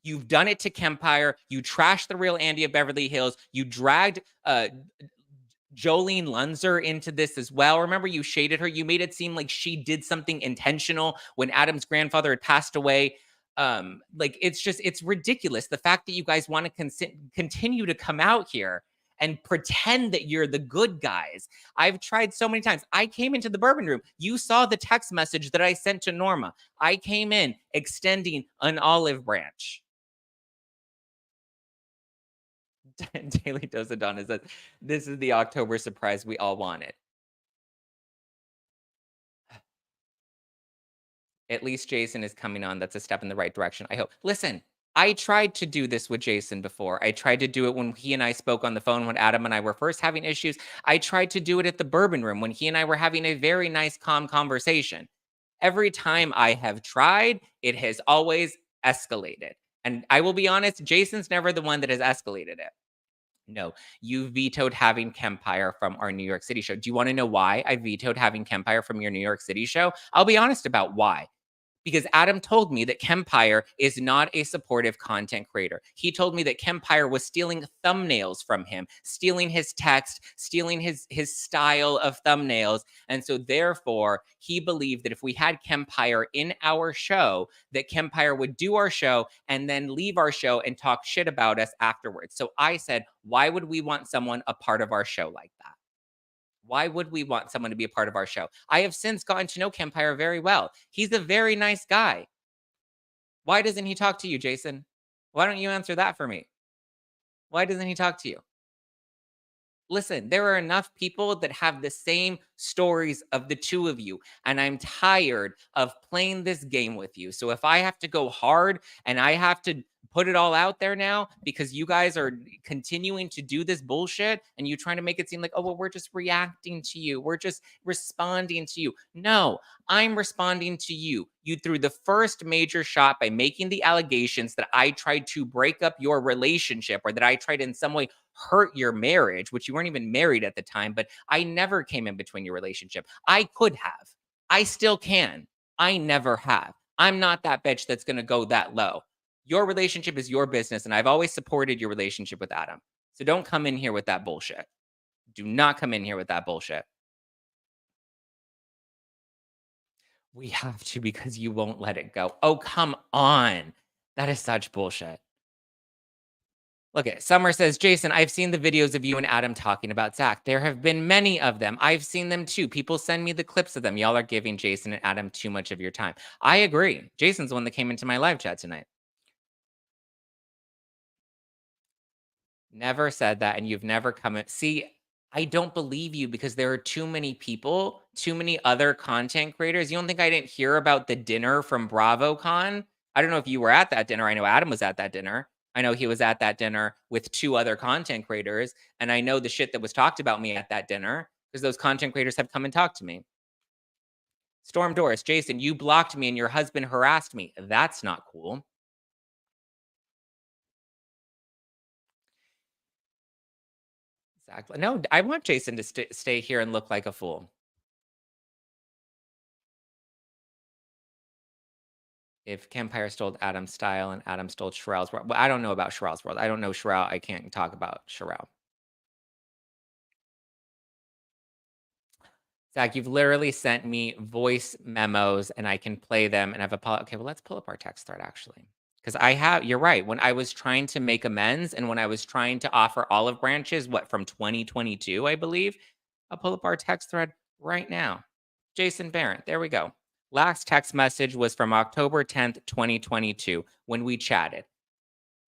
You've done it to Kempire. You trashed the real Andy of Beverly Hills. You dragged Jolene Lunzer into this as well. Remember, you shaded her. You made it seem like she did something intentional when Adam's grandfather had passed away. Like, it's ridiculous. The fact that you guys want to continue to come out here and pretend that you're the good guys. I've tried so many times. I came into the Bourbon Room. You saw the text message that I sent to Norma. I came in extending an olive branch. Daily Dose of Donna says, this is the October surprise we all wanted. At least Jason is coming on. That's a step in the right direction, I hope. Listen, I tried to do this with Jason before. I tried to do it when he and I spoke on the phone when Adam and I were first having issues. I tried to do it at the Bourbon Room when he and I were having a very nice, calm conversation. Every time I have tried, it has always escalated. And I will be honest, Jason's never the one that has escalated it. No, you vetoed having Kempire from our New York City show. Do you want to know why I vetoed having Kempire from your New York City show? I'll be honest about why. Because Adam told me that Kempire is not a supportive content creator. He told me that Kempire was stealing thumbnails from him, stealing his text, stealing his style of thumbnails. And so therefore, he believed that if we had Kempire in our show, that Kempire would do our show and then leave our show and talk shit about us afterwards. So I said, why would we want someone a part of our show like that? Why would we want someone to be a part of our show? I have since gotten to know Kempire very well. He's a very nice guy. Why doesn't he talk to you, Jason? Why don't you answer that for me? Why doesn't he talk to you? Listen, there are enough people that have the same stories of the two of you, and I'm tired of playing this game with you. So if I have to go hard and I have to put it all out there now because you guys are continuing to do this bullshit and you trying to make it seem like, oh, well, we're just reacting to you. We're just responding to you. No, I'm responding to you. You threw the first major shot by making the allegations that I tried to break up your relationship or that I tried in some way hurt your marriage, which you weren't even married at the time, but I never came in between your relationship. I could have. I still can. I never have. I'm not that bitch that's going to go that low. Your relationship is your business, and I've always supported your relationship with Adam. So don't come in here with that bullshit. Do not come in here with that bullshit. We have to because you won't let it go. Oh, come on. That is such bullshit. Look at Summer says, Jason, I've seen the videos of you and Adam talking about Zack. There have been many of them. I've seen them too. People send me the clips of them. Y'all are giving Jason and Adam too much of your time. I agree. Jason's the one that came into my live chat tonight. Never said that, and you've never come in. See, I don't believe you because there are too many people, too many other content creators. You don't think I didn't hear about the dinner from BravoCon? I don't know if you were at that dinner. I know Adam was at that dinner. I know he was at that dinner with 2 other content creators, and I know the shit that was talked about me at that dinner because those content creators have come and talked to me. Storm Doris, Jason, you blocked me and your husband harassed me. That's not cool. Exactly. No, I want Jason to stay here and look like a fool. If Kempire stole Adam's style and Adam stole Sherelle's world. Well, I don't know about Sherelle's world. I don't know Sherelle. I can't talk about Sherelle. Zack, you've literally sent me voice memos and I can play them and have a okay, well, let's pull up our text thread actually. Because you're right. When I was trying to make amends and when I was trying to offer olive branches, from 2022, I believe, I'll pull up our text thread right now. Jason Barrett, there we go. Last text message was from October 10th, 2022, when we chatted.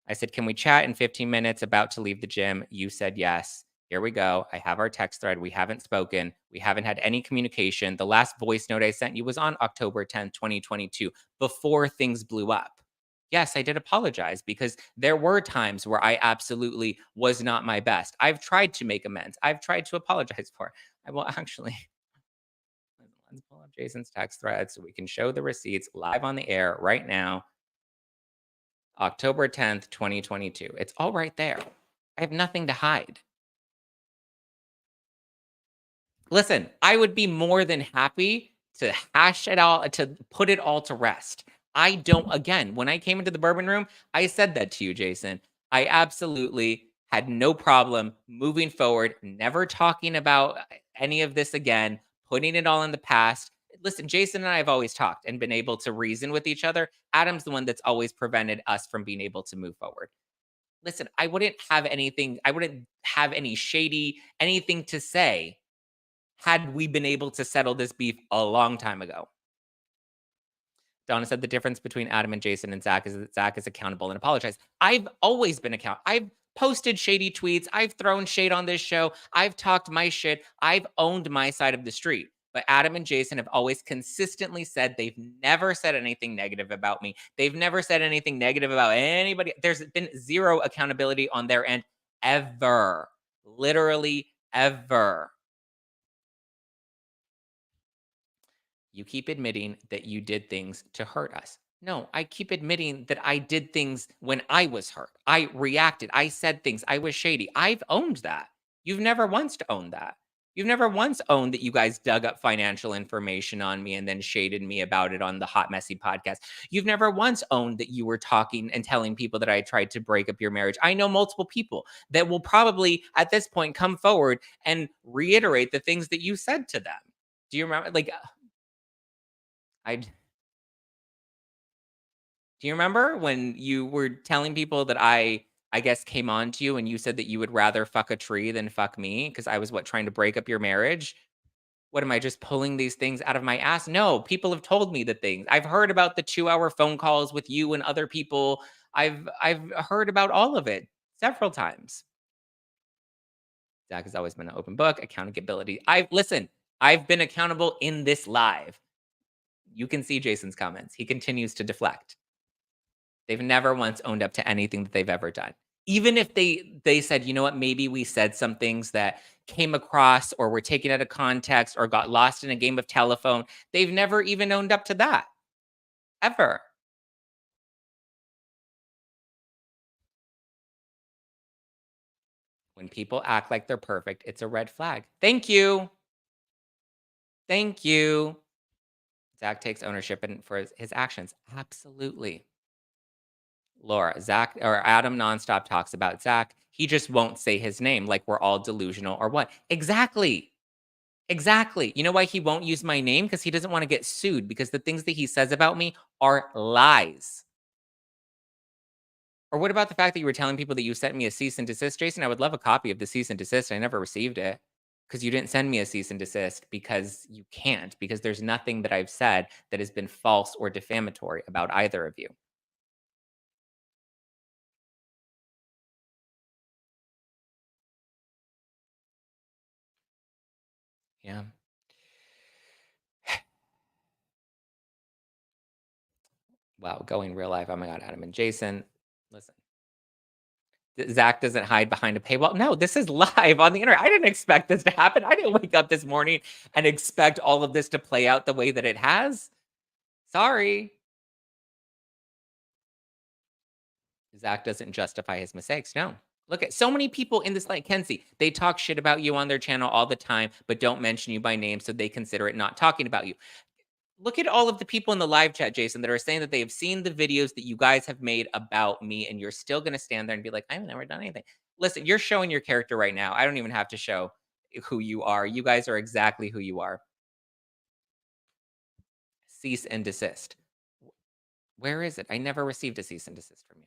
I said, "Can we chat in 15 minutes? About to leave the gym." You said yes. Here we go. I have our text thread. We haven't spoken. We haven't had any communication. The last voice note I sent you was on October 10th, 2022, before things blew up. Yes, I did apologize because there were times where I absolutely was not my best. I've tried to make amends. I've tried to apologize for. I will actually let's pull up Jason's text thread so we can show the receipts live on the air right now. October 10th, 2022. It's all right there. I have nothing to hide. Listen, I would be more than happy to hash it all, to put it all to rest. I don't, again, when I came into the Bourbon Room, I said that to you, Jason. I absolutely had no problem moving forward, never talking about any of this again, putting it all in the past. Listen, Jason and I have always talked and been able to reason with each other. Adam's the one that's always prevented us from being able to move forward. Listen, I wouldn't have any shady anything to say had we been able to settle this beef a long time ago. Donna said the difference between Adam and Jason and Zack is that Zack is accountable and apologized. I've always been accountable. I've posted shady tweets. I've thrown shade on this show. I've talked my shit. I've owned my side of the street. But Adam and Jason have always consistently said they've never said anything negative about me. They've never said anything negative about anybody. There's been zero accountability on their end ever. Literally ever. You keep admitting that you did things to hurt us. No, I keep admitting that I did things when I was hurt. I reacted. I said things. I was shady. I've owned that. You've never once owned that. You've never once owned that you guys dug up financial information on me and then shaded me about it on the Hot Messy podcast. You've never once owned that you were talking and telling people that I tried to break up your marriage. I know multiple people that will probably at this point come forward and reiterate the things that you said to them. Do you remember? Do you remember when you were telling people that I guess came on to you and you said that you would rather fuck a tree than fuck me because I was trying to break up your marriage? What am I just pulling these things out of my ass? No, people have told me the things. I've heard about the 2-hour phone calls with you and other people. I've heard about all of it several times. Zack has always been an open book, accountability. I've been accountable in this live. You can see Jason's comments. He continues to deflect. They've never once owned up to anything that they've ever done. Even if they said, you know what, maybe we said some things that came across or were taken out of context or got lost in a game of telephone, they've never even owned up to that. Ever. When people act like they're perfect, it's a red flag. Thank you. Thank you. Zack takes ownership for his actions. Absolutely. Laura, Zack or Adam nonstop talks about Zack. He just won't say his name like we're all delusional or what? Exactly. Exactly. You know why he won't use my name? Because he doesn't want to get sued because the things that he says about me are lies. Or what about the fact that you were telling people that you sent me a cease and desist, Jason? I would love a copy of the cease and desist. I never received it because you didn't send me a cease and desist because you can't, because there's nothing that I've said that has been false or defamatory about either of you. Yeah. Wow, going real life. Oh my God, Adam and Jason. Listen, Zack doesn't hide behind a paywall. No, this is live on the internet. I didn't expect this to happen. I didn't wake up this morning and expect all of this to play out the way that it has. Sorry. Zack doesn't justify his mistakes. No. Look at so many people in this, like Kenzie, they talk shit about you on their channel all the time, but don't mention you by name, so they consider it not talking about you. Look at all of the people in the live chat, Jason, that are saying that they have seen the videos that you guys have made about me, and you're still going to stand there and be like, I've never done anything. Listen, you're showing your character right now. I don't even have to show who you are. You guys are exactly who you are. Cease and desist. Where is it? I never received a cease and desist from you.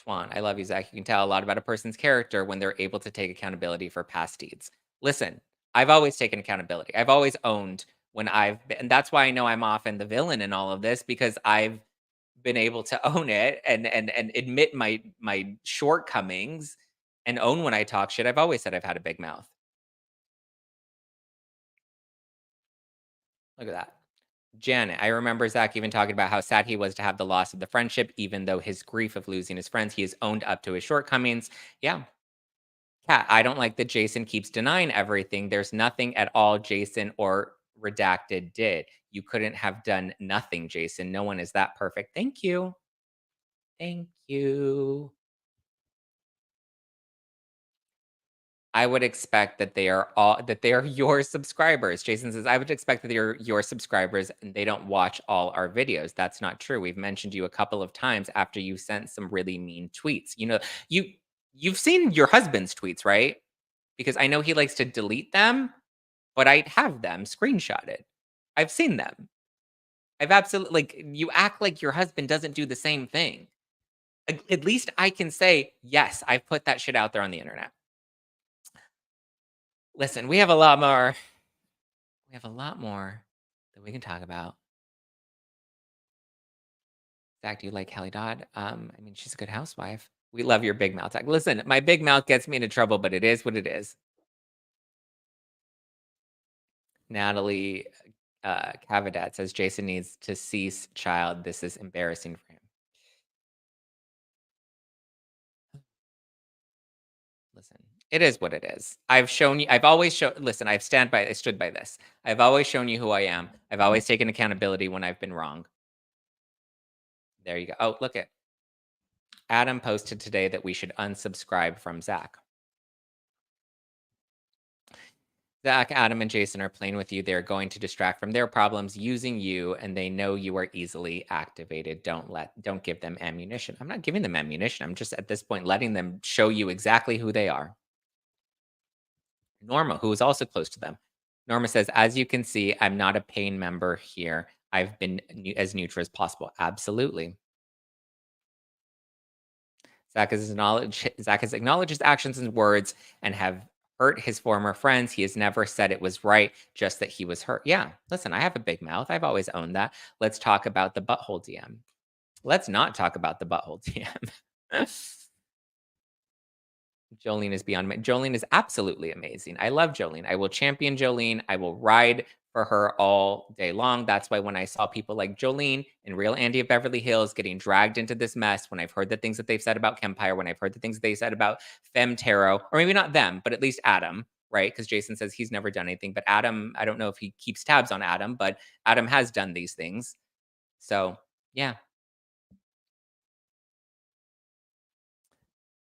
Twan, I love you, Zack. You can tell a lot about a person's character when they're able to take accountability for past deeds. Listen, I've always taken accountability. I've always owned when I've been, and that's why I know I'm often the villain in all of this because I've been able to own it and admit my shortcomings and own when I talk shit. I've always said I've had a big mouth. Look at that. Janet, I remember Zach even talking about how sad he was to have the loss of the friendship, even though his grief of losing his friends, he has owned up to his shortcomings. Yeah. Kat, I don't like that Jason keeps denying everything. There's nothing at all Jason or Redacted did. You couldn't have done nothing, Jason. No one is that perfect. Thank you. Thank you. I would expect that they are your subscribers. Jason says, I would expect that they're your subscribers and they don't watch all our videos. That's not true. We've mentioned you a couple of times after you sent some really mean tweets. You know, you've seen your husband's tweets, right? Because I know he likes to delete them, but I have them screenshotted. I've seen them. I've absolutely like you act like your husband doesn't do the same thing. At least I can say, yes, I've put that shit out there on the internet. Listen, we have a lot more. We have a lot more that we can talk about. Zach, do you like Kelly Dodd? I mean, she's a good housewife. We love your big mouth, Zach. Listen, my big mouth gets me into trouble, but it is what it is. Natalie Cavadat says Jason needs to cease, child. This is embarrassing for him. Listen, it is what it is. I've shown you, I've always shown, listen, I stood by this. I've always shown you who I am. I've always taken accountability when I've been wrong. There you go. Oh, look at Adam posted today that we should unsubscribe from Zach. Zach, Adam, and Jason are playing with you. They're going to distract from their problems using you, and they know you are easily activated. Don't give them ammunition. I'm not giving them ammunition. I'm just at this point letting them show you exactly who they are. Norma, who is also close to them. Norma says, as you can see, I'm not a paying member here. I've been as neutral as possible. Absolutely. Zach has acknowledged his actions and words and have hurt his former friends. He has never said it was right, just that he was hurt. Yeah, listen, I have a big mouth. I've always owned that. Let's talk about the butthole DM. Let's not talk about the butthole DM. Jolene is beyond. Jolene is absolutely amazing. I love Jolene. I will champion Jolene. I will ride for her all day long. That's why when I saw people like Jolene and Real Andy of Beverly Hills getting dragged into this mess, when I've heard the things that they've said about Kempire, when I've heard the things that they said about Fem Tarot, or maybe not them, but at least Adam, right? Because Jason says he's never done anything. But Adam, I don't know if he keeps tabs on Adam, but Adam has done these things. So, yeah.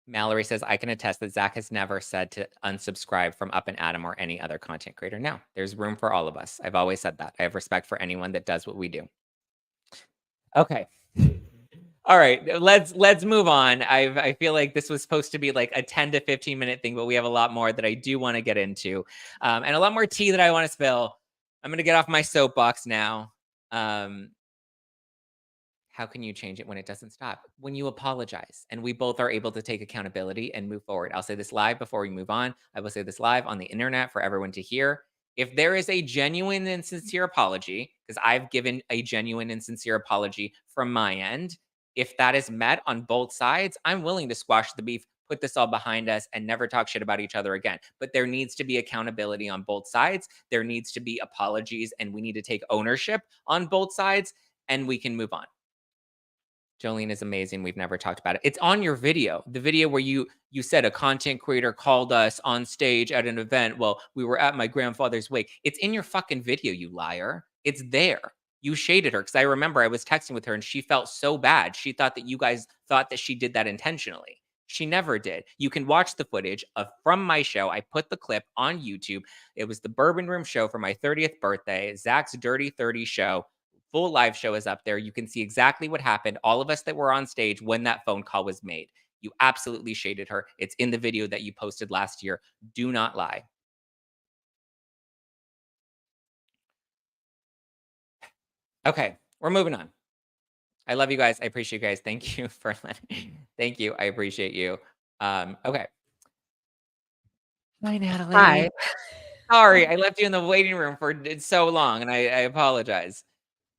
Mallory says, I can attest that Zach has never said to unsubscribe from Up and Adam or any other content creator. No, there's room for all of us. I've always said that. I have respect for anyone that does what we do. Okay. All right, let's move on. I feel like this was supposed to be like a 10 to 15 minute thing, but we have a lot more that I do want to get into, and a lot more tea that I want to spill. I'm going to get off my soapbox now. How can you change it when it doesn't stop? When you apologize and we both are able to take accountability and move forward. I'll say this live before we move on. I will say this live on the internet for everyone to hear. If there is a genuine and sincere apology, because I've given a genuine and sincere apology from my end, if that is met on both sides, I'm willing to squash the beef, put this all behind us, and never talk shit about each other again. But there needs to be accountability on both sides. There needs to be apologies, and we need to take ownership on both sides, and we can move on. Jolene is amazing. We've never talked about it. It's on your video. The video where you said a content creator called us on stage at an event. Well, we were at my grandfather's wake. It's in your fucking video, you liar. It's there. You shaded her because I remember I was texting with her and she felt so bad. She thought that you guys thought that she did that intentionally. She never did. You can watch the footage from my show. I put the clip on YouTube. It was the Bourbon Room show for my 30th birthday, Zach's Dirty 30 show. Full live show is up there. You can see exactly what happened. All of us that were on stage when that phone call was made. You absolutely shaded her. It's in the video that you posted last year. Do not lie. Okay, we're moving on. I love you guys. I appreciate you guys. Thank you for letting. Thank you. I appreciate you. Okay. Hi, Natalie. Hi. Sorry, I left you in the waiting room for so long, and I apologize.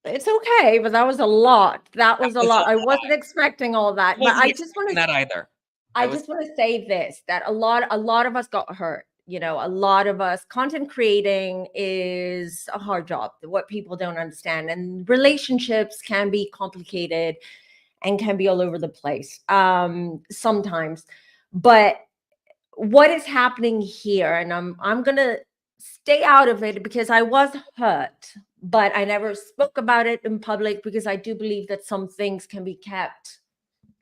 It's okay, but that was a lot. That was a was a lot. I wasn't expecting all I that, but wasn't I just want expecting to that either. I just want to say this, that a lot of us got hurt. You know, a lot of us, content creating is a hard job, what people don't understand. And relationships can be complicated and can be all over the place sometimes. But what is happening here, and I'm gonna stay out of it because I was hurt, but I never spoke about it in public because I do believe that some things can be kept,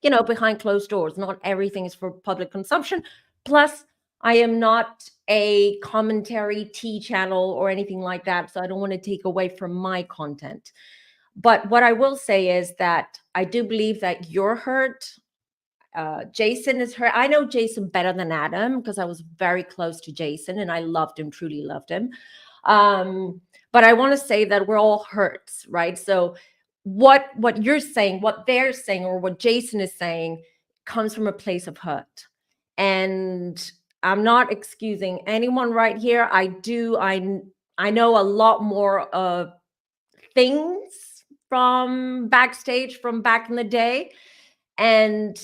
you know, behind closed doors. Not everything is for public consumption. Plus, I am not a commentary tea channel or anything like that, so I don't want to take away from my content. But what I will say is that I do believe that you're hurt. Jason is hurt. I know Jason better than Adam because I was very close to Jason and I loved him, truly loved him. But I want to say that we're all hurt, right? So what you're saying, what they're saying, or what Jason is saying comes from a place of hurt. And I'm not excusing anyone right here. I know a lot more of things from backstage from back in the day. And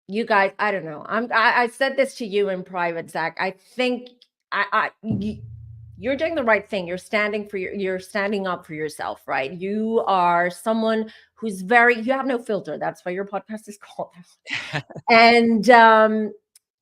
you guys, I don't know. I said this to you in private, Zack. I think you're doing the right thing. You're you're standing up for yourself, right? You are someone who's you have no filter. That's why your podcast is called.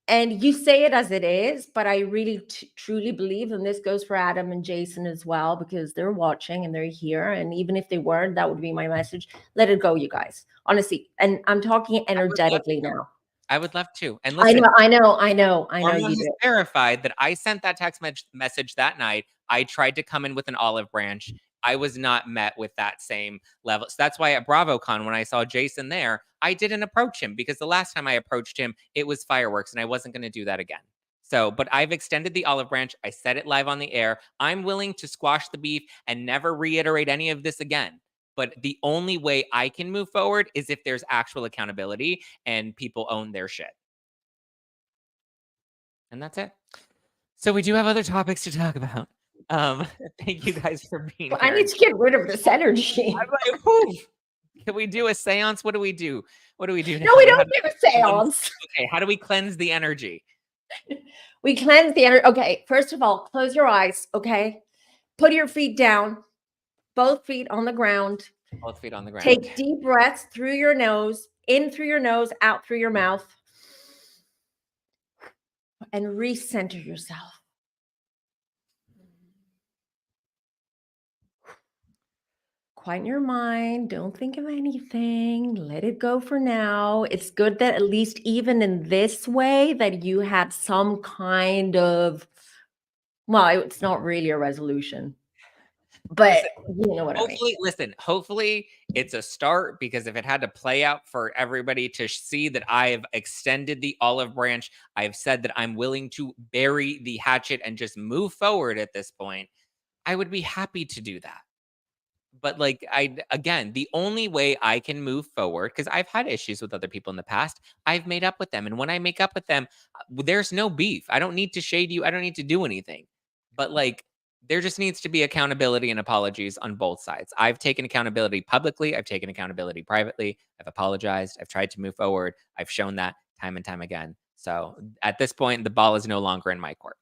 And you say it as it is, but I really truly believe, and this goes for Adam and Jason as well, because they're watching and they're here. And even if they weren't, that would be my message. Let it go, you guys. Honestly. And I'm talking energetically now. I would love to. And I listen, know Norma you is do. terrified that I sent that text message that night. I tried to come in with an olive branch. I was not met with that same level. So that's why at BravoCon, when I saw Jason there, I didn't approach him because the last time I approached him, it was fireworks and I wasn't going to do that again. So, but I've extended the olive branch. I said it live on the air. I'm willing to squash the beef and never reiterate any of this again. But the only way I can move forward is if there's actual accountability and people own their shit. And that's it. So we do have other topics to talk about. Thank you guys for being here. I need to get rid of this energy. I'm like, whew. Can we do a seance? What do we do? What do we do now? No, we don't do a seance. Okay, how do we cleanse the energy? We cleanse the energy. Okay, first of all, close your eyes, okay? Put your feet down, both feet on the ground. Both feet on the ground. Take deep breaths through your nose, in through your nose, out through your mouth. And recenter yourself. Quieten your mind. Don't think of anything. Let it go for now. It's good that at least even in this way that you had some kind of, well, it's not really a resolution. But you know what I mean. Listen, hopefully it's a start, because if it had to play out for everybody to see that I've extended the olive branch, I've said that I'm willing to bury the hatchet and just move forward at this point, I would be happy to do that. But like, again, the only way I can move forward, because I've had issues with other people in the past, I've made up with them. And when I make up with them, there's no beef. I don't need to shade you. I don't need to do anything. But like, there just needs to be accountability and apologies on both sides. I've taken accountability publicly. I've taken accountability privately. I've apologized. I've tried to move forward. I've shown that time and time again. So at this point, the ball is no longer in my court.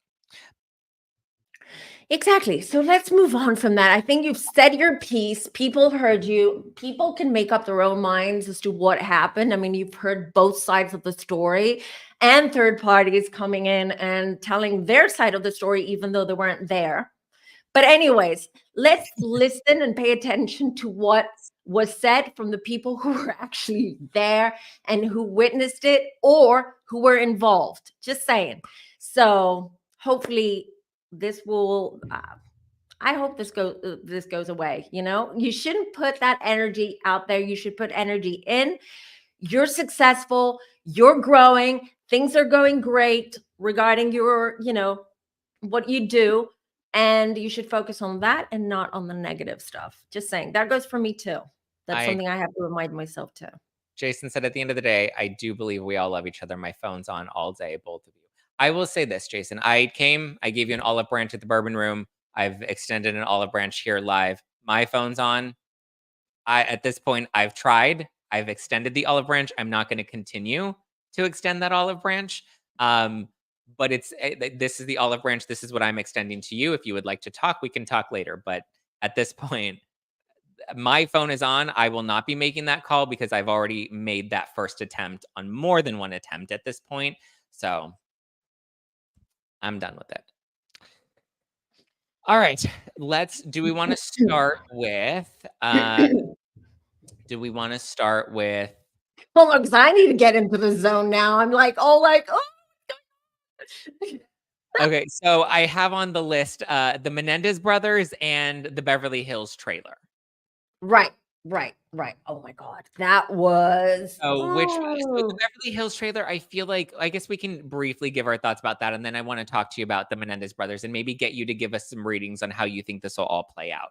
Exactly. So let's move on from that. I think you've said your piece. People heard you. People can make up their own minds as to what happened. I mean, you've heard both sides of the story, and third parties coming in and telling their side of the story, even though they weren't there. But anyways, let's listen and pay attention to what was said from the people who were actually there and who witnessed it or who were involved. Just saying. So hopefully this will I hope this goes away. You know, you shouldn't put that energy out there. You should put energy in. You're successful, you're growing, things are going great regarding your, you know, what you do, and you should focus on that and not on the negative stuff. Just saying. That goes for me too. That's something I have to remind myself too. Jason said, at the end of the day, I do believe we all love each other. My phone's on all day, both of you. I will say this, Jason. I gave you an olive branch at the Bourbon Room. I've extended an olive branch here live. My phone's on. At this point, I've tried. I've extended the olive branch. I'm not going to continue to extend that olive branch. But this is the olive branch. This is what I'm extending to you. If you would like to talk, we can talk later. But at this point, my phone is on. I will not be making that call because I've already made that first attempt on more than one attempt at this point. So I'm done with it. All right. Do we want to start with do we want to start with Hold on, because I need to get into the zone now. I'm like, oh. Okay, so I have on the list the Menendez brothers and the Beverly Hills trailer. Right. Oh my God, that was. So the Beverly Hills trailer, I feel like, I guess we can briefly give our thoughts about that, and then I want to talk to you about the Menendez brothers and maybe get you to give us some readings on how you think this will all play out.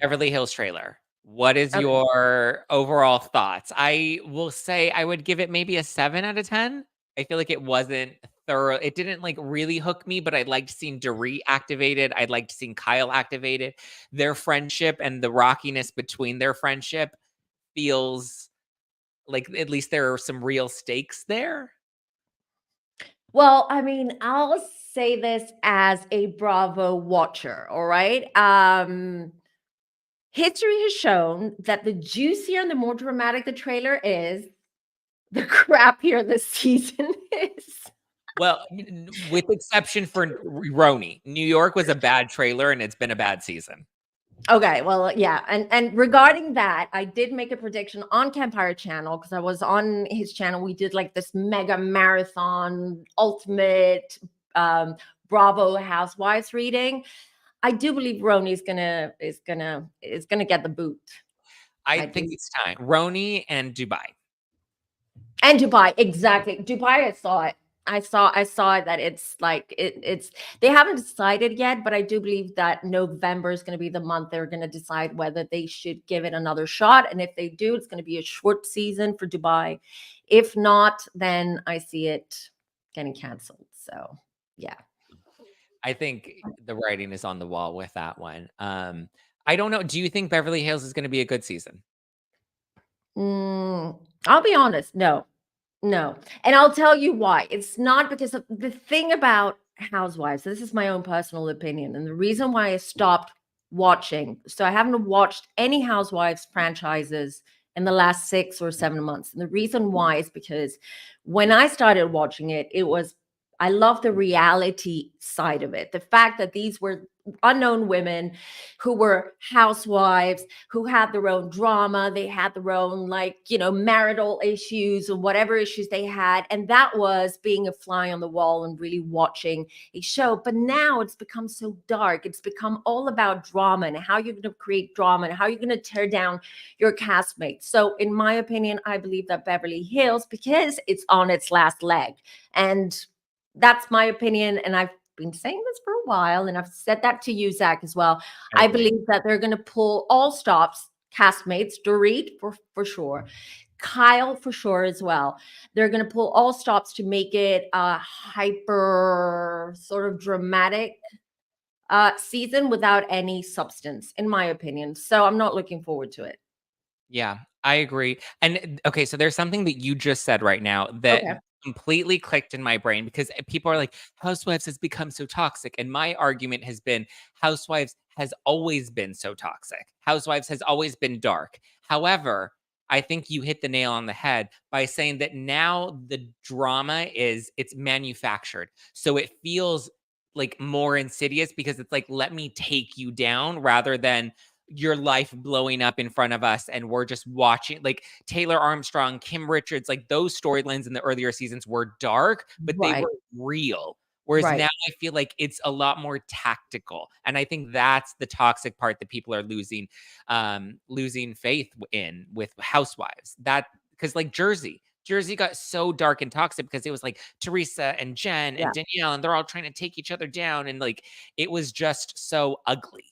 Beverly Hills trailer. What is your overall thoughts? I will say I would give it maybe a 7 out of 10. I feel like it wasn't thorough. It didn't like really hook me, but I liked seeing Dorit activated. I liked seeing Kyle activated. Their friendship and the rockiness between their friendship feels like at least there are some real stakes there. Well, I mean, I'll say this as a Bravo watcher, all right? History has shown that the juicier and the more dramatic the trailer is, the crappier the season is. Well, with exception for Roni. New York was a bad trailer and it's been a bad season. Okay, well, yeah. And regarding that, I did make a prediction on Campfire Channel because I was on his channel. We did like this mega marathon ultimate Bravo Housewives reading. I do believe Roni is gonna get the boot. I think it's time. Roni and Dubai. And Dubai, exactly. Dubai, I saw it. I saw that it's like it's they haven't decided yet, but I do believe that November is going to be the month they're going to decide whether they should give it another shot. And if they do, it's going to be a short season for Dubai. If not, then I see it getting canceled. So yeah. I think the writing is on the wall with that one. I don't know. Do you think Beverly Hills is going to be a good season? I'll be honest. No. And I'll tell you why. It's not because of the thing about Housewives. This is my own personal opinion. And the reason why I stopped watching. So I haven't watched any Housewives franchises in the last 6 or 7 months. And the reason why is because when I started watching it, I love the reality side of it. The fact that these were unknown women who were housewives, who had their own drama. They had their own, marital issues or whatever issues they had. And that was being a fly on the wall and really watching a show. But now it's become so dark. It's become all about drama and how you're going to create drama and how you're going to tear down your castmates. So in my opinion, I believe that Beverly Hills, because it's on its last leg, and that's my opinion. And I've been saying this for a while, and I've said that to you, Zack, as well. I believe that they're going to pull all stops, castmates, Dorit for sure, Kyle for sure as well. They're going to pull all stops to make it a hyper sort of dramatic season without any substance, in my opinion. So I'm not looking forward to it. Yeah, I agree. And okay, so there's something that you just said right now that completely clicked in my brain because people are like, Housewives has become so toxic. And my argument has been Housewives has always been so toxic. Housewives has always been dark. However, I think you hit the nail on the head by saying that now the drama it's manufactured. So it feels like more insidious because it's like, let me take you down rather than your life blowing up in front of us and we're just watching. Like Taylor Armstrong, Kim Richards, like those storylines in the earlier seasons were dark, but they were real. Whereas now I feel like it's a lot more tactical. And I think that's the toxic part that people are losing faith in with Housewives. That because like Jersey got so dark and toxic because it was like Teresa and Jen and Danielle, and they're all trying to take each other down. And like, it was just so ugly.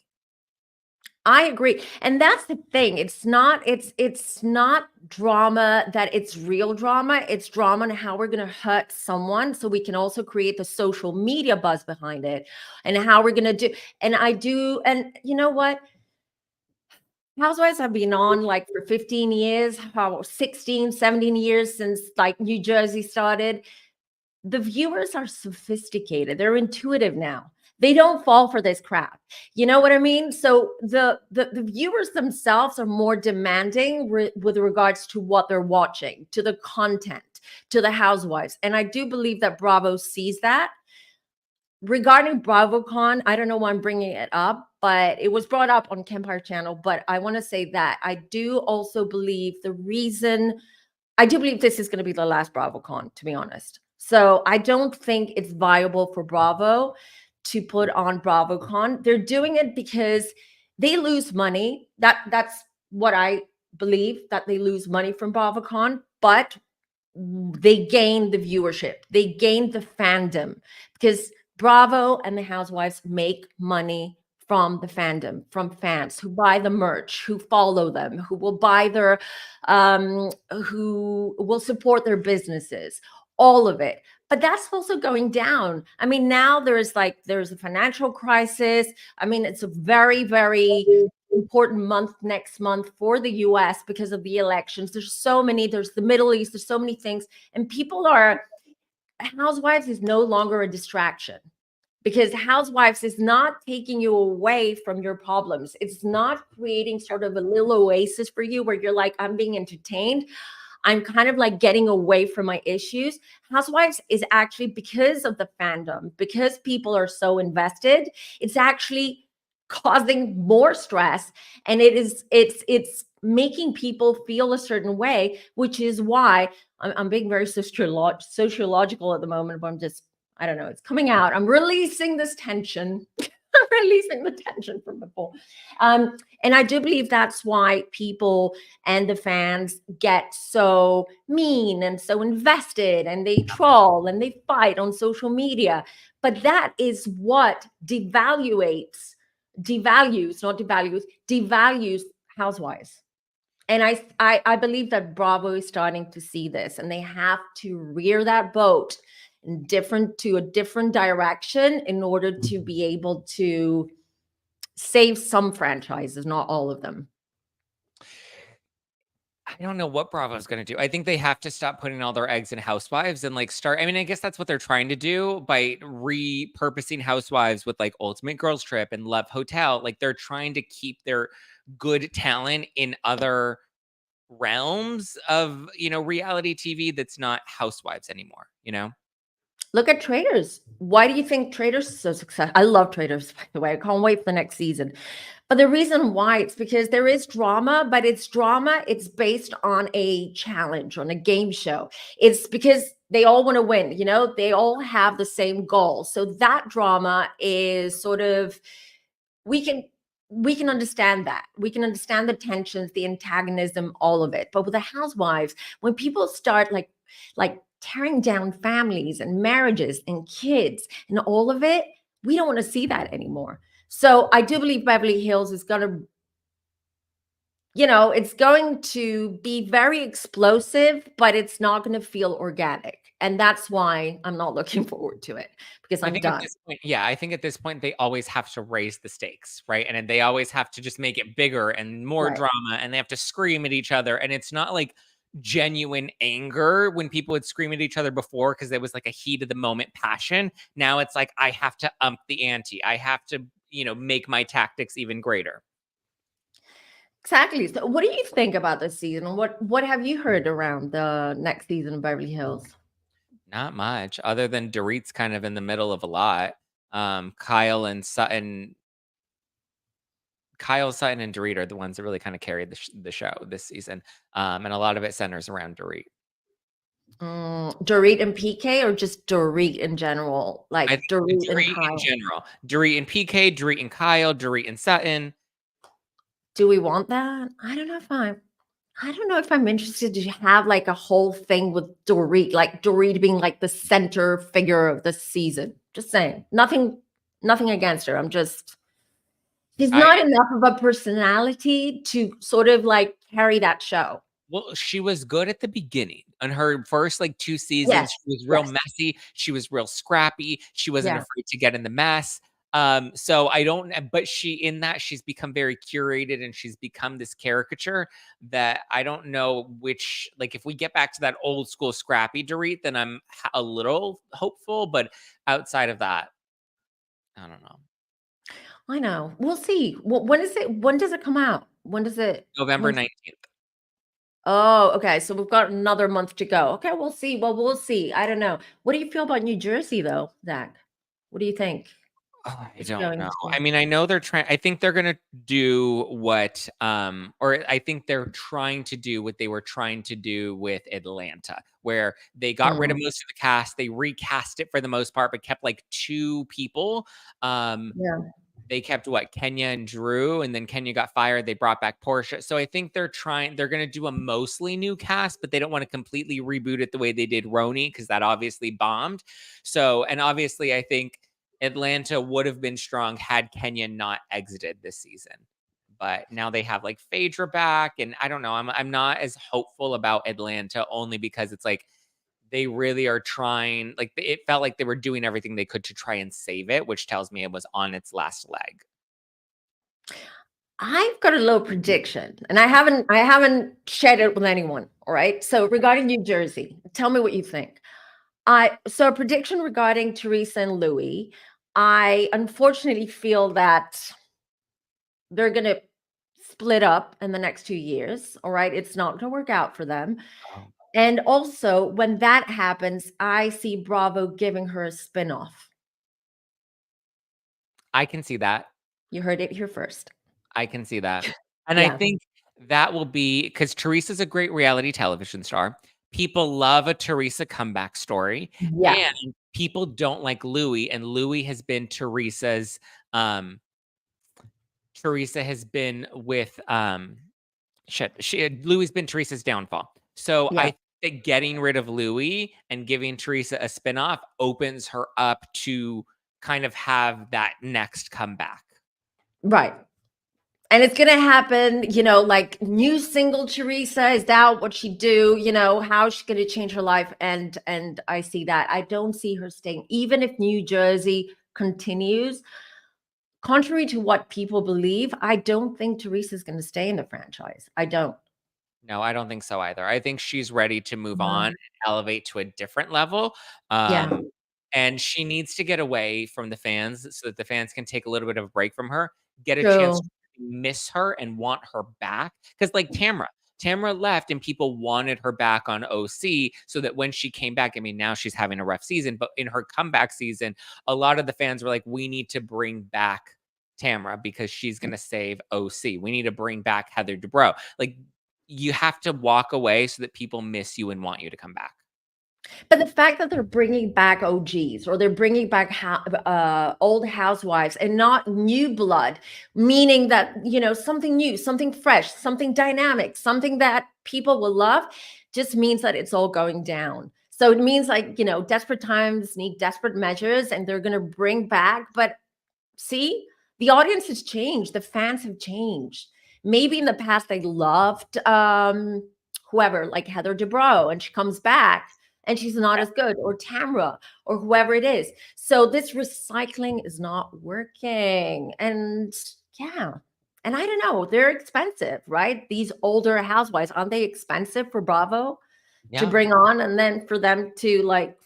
I agree. And that's the thing. It's not drama that it's real drama. It's drama and how we're going to hurt someone so we can also create the social media buzz behind it and how we're going to do. And you know what? Housewives have been on like for 15 years, how 16, 17 years since like New Jersey started. The viewers are sophisticated. They're intuitive now. They don't fall for this crap. You know what I mean? So the viewers themselves are more demanding with regards to what they're watching, to the content, to the housewives. And I do believe that Bravo sees that. Regarding BravoCon, I don't know why I'm bringing it up, but it was brought up on Empire Channel. But I want to say that I do also believe I do believe this is going to be the last BravoCon, to be honest. So I don't think it's viable for Bravo to put on BravoCon. They're doing it because they lose money. That's what I believe, that they lose money from BravoCon, but they gain the viewership. They gain the fandom because Bravo and the Housewives make money from the fandom, from fans who buy the merch, who follow them, who will buy their, who will support their businesses, all of it. But that's also going down. I mean, now there's a financial crisis. I mean, it's a very, very important month next month for the US because of the elections. There's the Middle East, there's so many things. And Housewives is no longer a distraction because Housewives is not taking you away from your problems. It's not creating sort of a little oasis for you where you're like, I'm being entertained. I'm kind of like getting away from my issues. Housewives is actually, because of the fandom, because people are so invested, it's actually causing more stress, and it's making people feel a certain way, which is why I'm being very sociological at the moment, but I don't know, it's coming out. I'm releasing this tension. I'm releasing the tension from before. And I do believe that's why people and the fans get so mean and so invested, and they troll and they fight on social media. But that is what devalues, not devalues, devalues Housewives. And I believe that Bravo is starting to see this, and they have to rear that boat to a different direction in order to be able to save some franchises, not all of them. I don't know what Bravo's going to do. I think they have to stop putting all their eggs in Housewives and like start. I mean, I guess that's what they're trying to do by repurposing Housewives with like Ultimate Girls Trip and Love Hotel. Like they're trying to keep their good talent in other realms of, reality TV that's not Housewives anymore, Look at Traitors. Why do you think Traitors is so successful? I love Traitors, by the way. I can't wait for the next season. But the reason why, it's because there is drama, but it's based on a challenge, on a game show. It's because they all want to win, they all have the same goal. So that drama is sort of, we can understand that. We can understand the tensions, the antagonism, all of it. But with the Housewives, when people start like tearing down families and marriages and kids and all of it, we don't want to see that anymore. So I do believe Beverly Hills is going to, it's going to be very explosive, but it's not going to feel organic. And that's why I'm not looking forward to it, because I'm done. I think at this point, they always have to raise the stakes, right? And they always have to just make it bigger and more drama, and they have to scream at each other. And it's not like genuine anger when people would scream at each other before because there was like a heat of the moment passion. Now it's like, I have to ump the ante. I have to, make my tactics even greater. Exactly. So what do you think about this season? What have you heard around the next season of Beverly Hills? Not much, other than Dorit's kind of in the middle of a lot. Kyle, Sutton, and Dorit are the ones that really kind of carried the show this season. And a lot of it centers around Dorit. Dorit and PK, or just Dorit in general? Like Dorit and Kyle. In general. Dorit and PK, Dorit and Kyle, Dorit and Sutton. Do we want that? I don't know if I'm interested to have like a whole thing with Dorit, like Dorit being like the center figure of the season. Just saying. Nothing against her. I'm just She's I not enough of a personality to sort of like carry that show. Well, she was good at the beginning. On her first, like, 2 seasons, Yes, she was real yes, messy, she was real scrappy, she wasn't yes. afraid to get in the mess. So I don't but she's become very curated, and she's become this caricature that I don't know which like, if we get back to that old school scrappy Dorit, then I'm a little hopeful, but outside of that, I don't know. I know. We'll see. When is it? When does it come out? When does it? November When? 19th. Oh, okay. So we've got another month to go. Okay, we'll see. Well, we'll see. I don't know. What do you feel about New Jersey, though, Zach? What do you think I is don't going know. I to? mean, I know they're trying I think they're gonna do what, or I think they're trying to do what they were trying to do with Atlanta, where they got rid of Mm, most of the cast, they recast it for the most part, but kept, like, 2 people. yeah. They kept what? Kenya and Drew, and then Kenya got fired, they brought back Portia. So I think they're gonna do a mostly new cast, but they don't wanna completely reboot it the way they did Roni, because that obviously bombed. So and obviously, I think Atlanta would have been strong had Kenya not exited this season. But now they have, like, Phaedra back, and I don't know, I'm not as hopeful about Atlanta only because it's like they really are trying like, it felt like they were doing everything they could to try and save it, which tells me it was on its last leg. I've got a little prediction, and I haven't shared it with anyone. All right. So regarding New Jersey, tell me what you think. A prediction regarding Teresa and Louis. I unfortunately feel that they're gonna split up in the next 2 years. All right. It's not gonna work out for them. Oh. And also, when that happens, I see Bravo giving her a spin-off. I can see that. You heard it here first. I can see that. And I Yeah. think that will be because Teresa's a great reality television star. People love a Teresa comeback story, Yeah. and people don't like Louis, and Louis has been Teresa's, Teresa has been with, Louis been Teresa's downfall. So Yeah. I think getting rid of Louis and giving Teresa a spinoff opens her up to kind of have that next comeback. Right. And it's gonna happen, like new single Teresa, is that what she do? How's she gonna change her life? And I see that. I don't see her staying, even if New Jersey continues. Contrary to what people believe, I don't think Teresa's gonna stay in the franchise. I don't. No, I don't think so either. I think she's ready to move on Mhm. and elevate to a different level. Yeah, And she needs to get away from the fans so that the fans can take a little bit of a break from her, get a chance true. to miss her and want her back. Because, like Tamra left and people wanted her back on OC so that when she came back, I mean, now she's having a rough season, but in her comeback season, a lot of the fans were like, we need to bring back Tamra because she's going to save OC. We need to bring back Heather Dubrow. Like, you have to walk away so that people miss you and want you to come back. But the fact that they're bringing back OGs, or they're bringing back old housewives and not new blood, meaning that, something new, something fresh, something dynamic, something that people will love, just means that it's all going down. So it means, like, desperate times need desperate measures, and they're going to bring back. But see, the audience has changed. The fans have changed. Maybe in the past they loved whoever, like Heather Dubrow, and she comes back and she's not as good, or Tamra, or whoever it is. So this recycling is not working. And yeah. And I don't know, they're expensive, right? These older housewives, aren't they expensive for Bravo to Yeah. bring on, and then for them to like.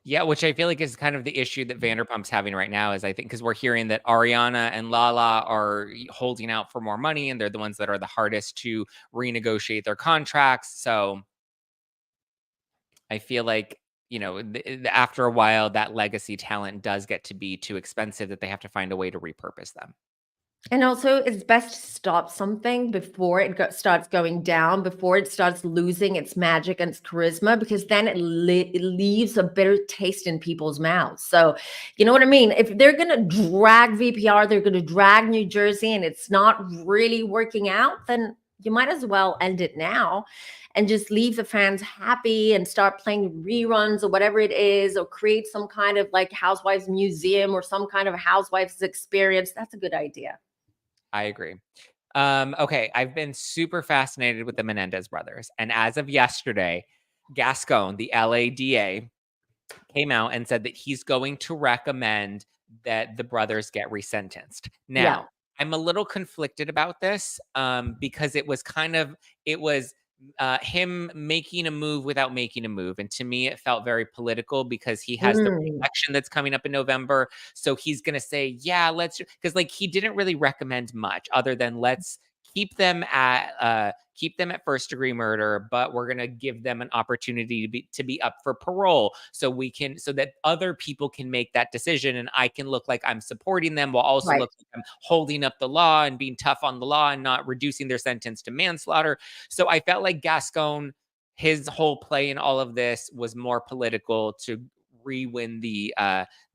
Yeah, which I feel like is kind of the issue that Vanderpump's having right now is I think because we're hearing that Ariana and Lala are holding out for more money and they're the ones that are the hardest to renegotiate their contracts. So I feel like, after a while, that legacy talent does get to be too expensive that they have to find a way to repurpose them. And also, it's best to stop something before it starts going down, before it starts losing its magic and its charisma, because then it leaves a bitter taste in people's mouths. So, you know what I mean? If they're going to drag VPR, they're going to drag New Jersey, and it's not really working out, then you might as well end it now. and just leave the fans happy and start playing reruns or whatever it is, or create some kind of like Housewives museum or some kind of Housewives experience. That's a good idea. I agree. Okay, I've been super fascinated with the Menendez brothers, and as of yesterday, Gascon, the LA DA, came out and said that he's going to recommend that the brothers get resentenced. Yeah. Now, I'm a little conflicted about this because it was him making a move without making a move, and to me, it felt very political because he has the election that's coming up in November, so he's going to say, "Yeah, let's," because like he didn't really recommend much other than let's keep them at first degree murder, but we're going to give them an opportunity to be up for parole so that other people can make that decision, and I can look like I'm supporting them while also Right. look like I'm holding up the law and being tough on the law and not reducing their sentence to manslaughter. So I felt like Gascon, his whole play in all of this was more political to re-win the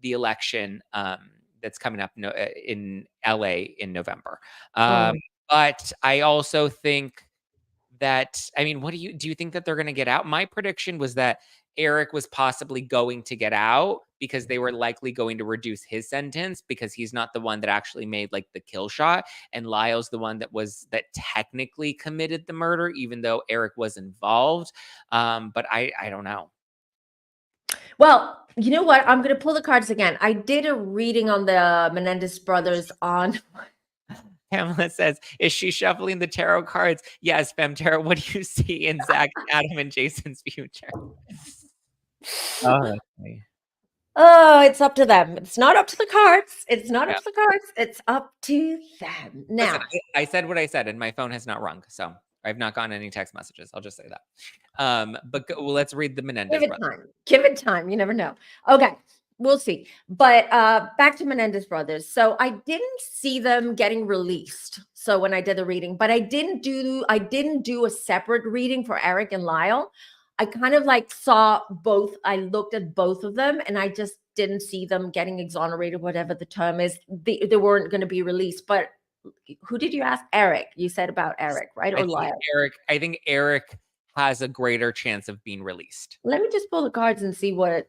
election that's coming up in LA in November. But I also think that, I mean, do you think that they're going to get out? My prediction was that Erik was possibly going to get out because they were likely going to reduce his sentence because he's not the one that actually made like the kill shot, and Lyle's the one that technically committed the murder, even though Erik was involved. But I don't know. Well, you know what? I'm going to pull the cards again. I did a reading on the Menendez brothers on. Pamela says, "Is she shuffling the tarot cards?" Yes, Fem Tarot. What do you see in Zack, Adam, and Jason's future? Oh, Oh, it's up to them. It's not up to the cards. It's not yeah. up to the cards. It's up to them. Now, Listen, I said what I said, and my phone has not rung, so I've not gotten any text messages. I'll just say that. But well, let's read the Menendez give it brothers. time. Give it time. You never know. Okay, we'll see. But back to Menendez brothers. So I didn't see them getting released. So when I did the reading, but I didn't do a separate reading for Erik and Lyle. I kind of like saw both. I looked at both of them, and I just didn't see them getting exonerated, whatever the term is. They weren't going to be released. But who did you ask? Erik. You said about Erik, right? Or Lyle? I think Erik has a greater chance of being released. Let me just pull the cards and see what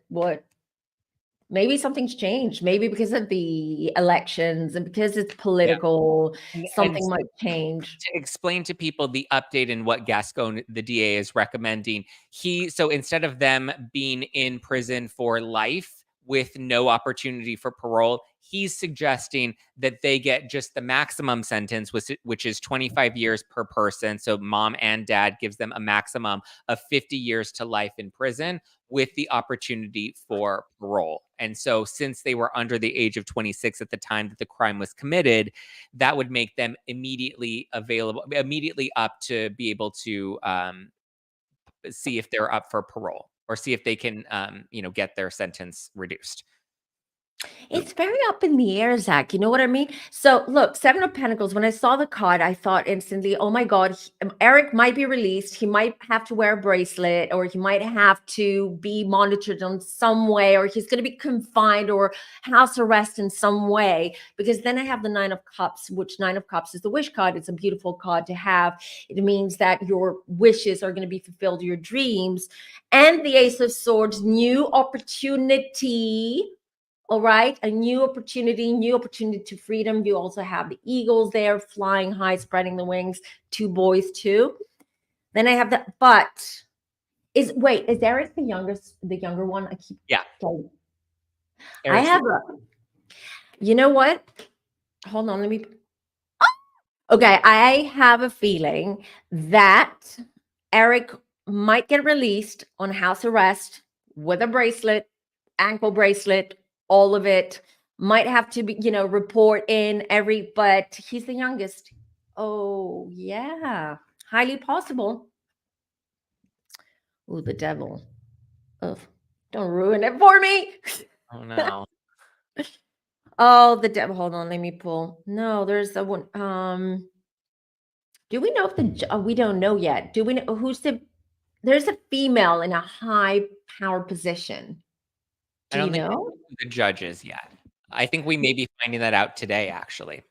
maybe something's changed. Maybe because of the elections and because it's political, something might change. To explain to people the update and what Gascon, the DA, is recommending, so instead of them being in prison for life with no opportunity for parole, he's suggesting that they get just the maximum sentence, which is 25 years per person. So mom and dad gives them a maximum of 50 years to life in prison with the opportunity for parole. And so since they were under the age of 26 at the time that the crime was committed, that would make them immediately up to be able to see if they're up for parole or see if they can, get their sentence reduced. It's very up in the air, Zach. You know what I mean? So look, Seven of Pentacles, when I saw the card, I thought instantly, oh my God, Erik might be released. He might have to wear a bracelet, or he might have to be monitored in some way, or he's going to be confined or house arrest in some way. Because then I have the Nine of Cups, which Nine of Cups is the wish card. It's a beautiful card to have. It means that your wishes are going to be fulfilled, your dreams. And the Ace of Swords, new opportunity. All right, a new opportunity to freedom. You also have the eagles there flying high, spreading the wings, two boys too. Then I have is Erik the younger one? I keep telling. I have you know what? Hold on, let me okay, I have a feeling that Erik might get released on house arrest with a bracelet, ankle bracelet, all of it. Might have to be, report in but he's the youngest. Oh, yeah. Highly possible. Oh, the devil. Oh, don't ruin it for me. Oh, no. Oh, the devil. Hold on. Let me pull. No, there's the one. Do we know if we don't know yet. Do we know there's a female in a high power position. I don't think the judges yet. I think we may be finding that out today, actually.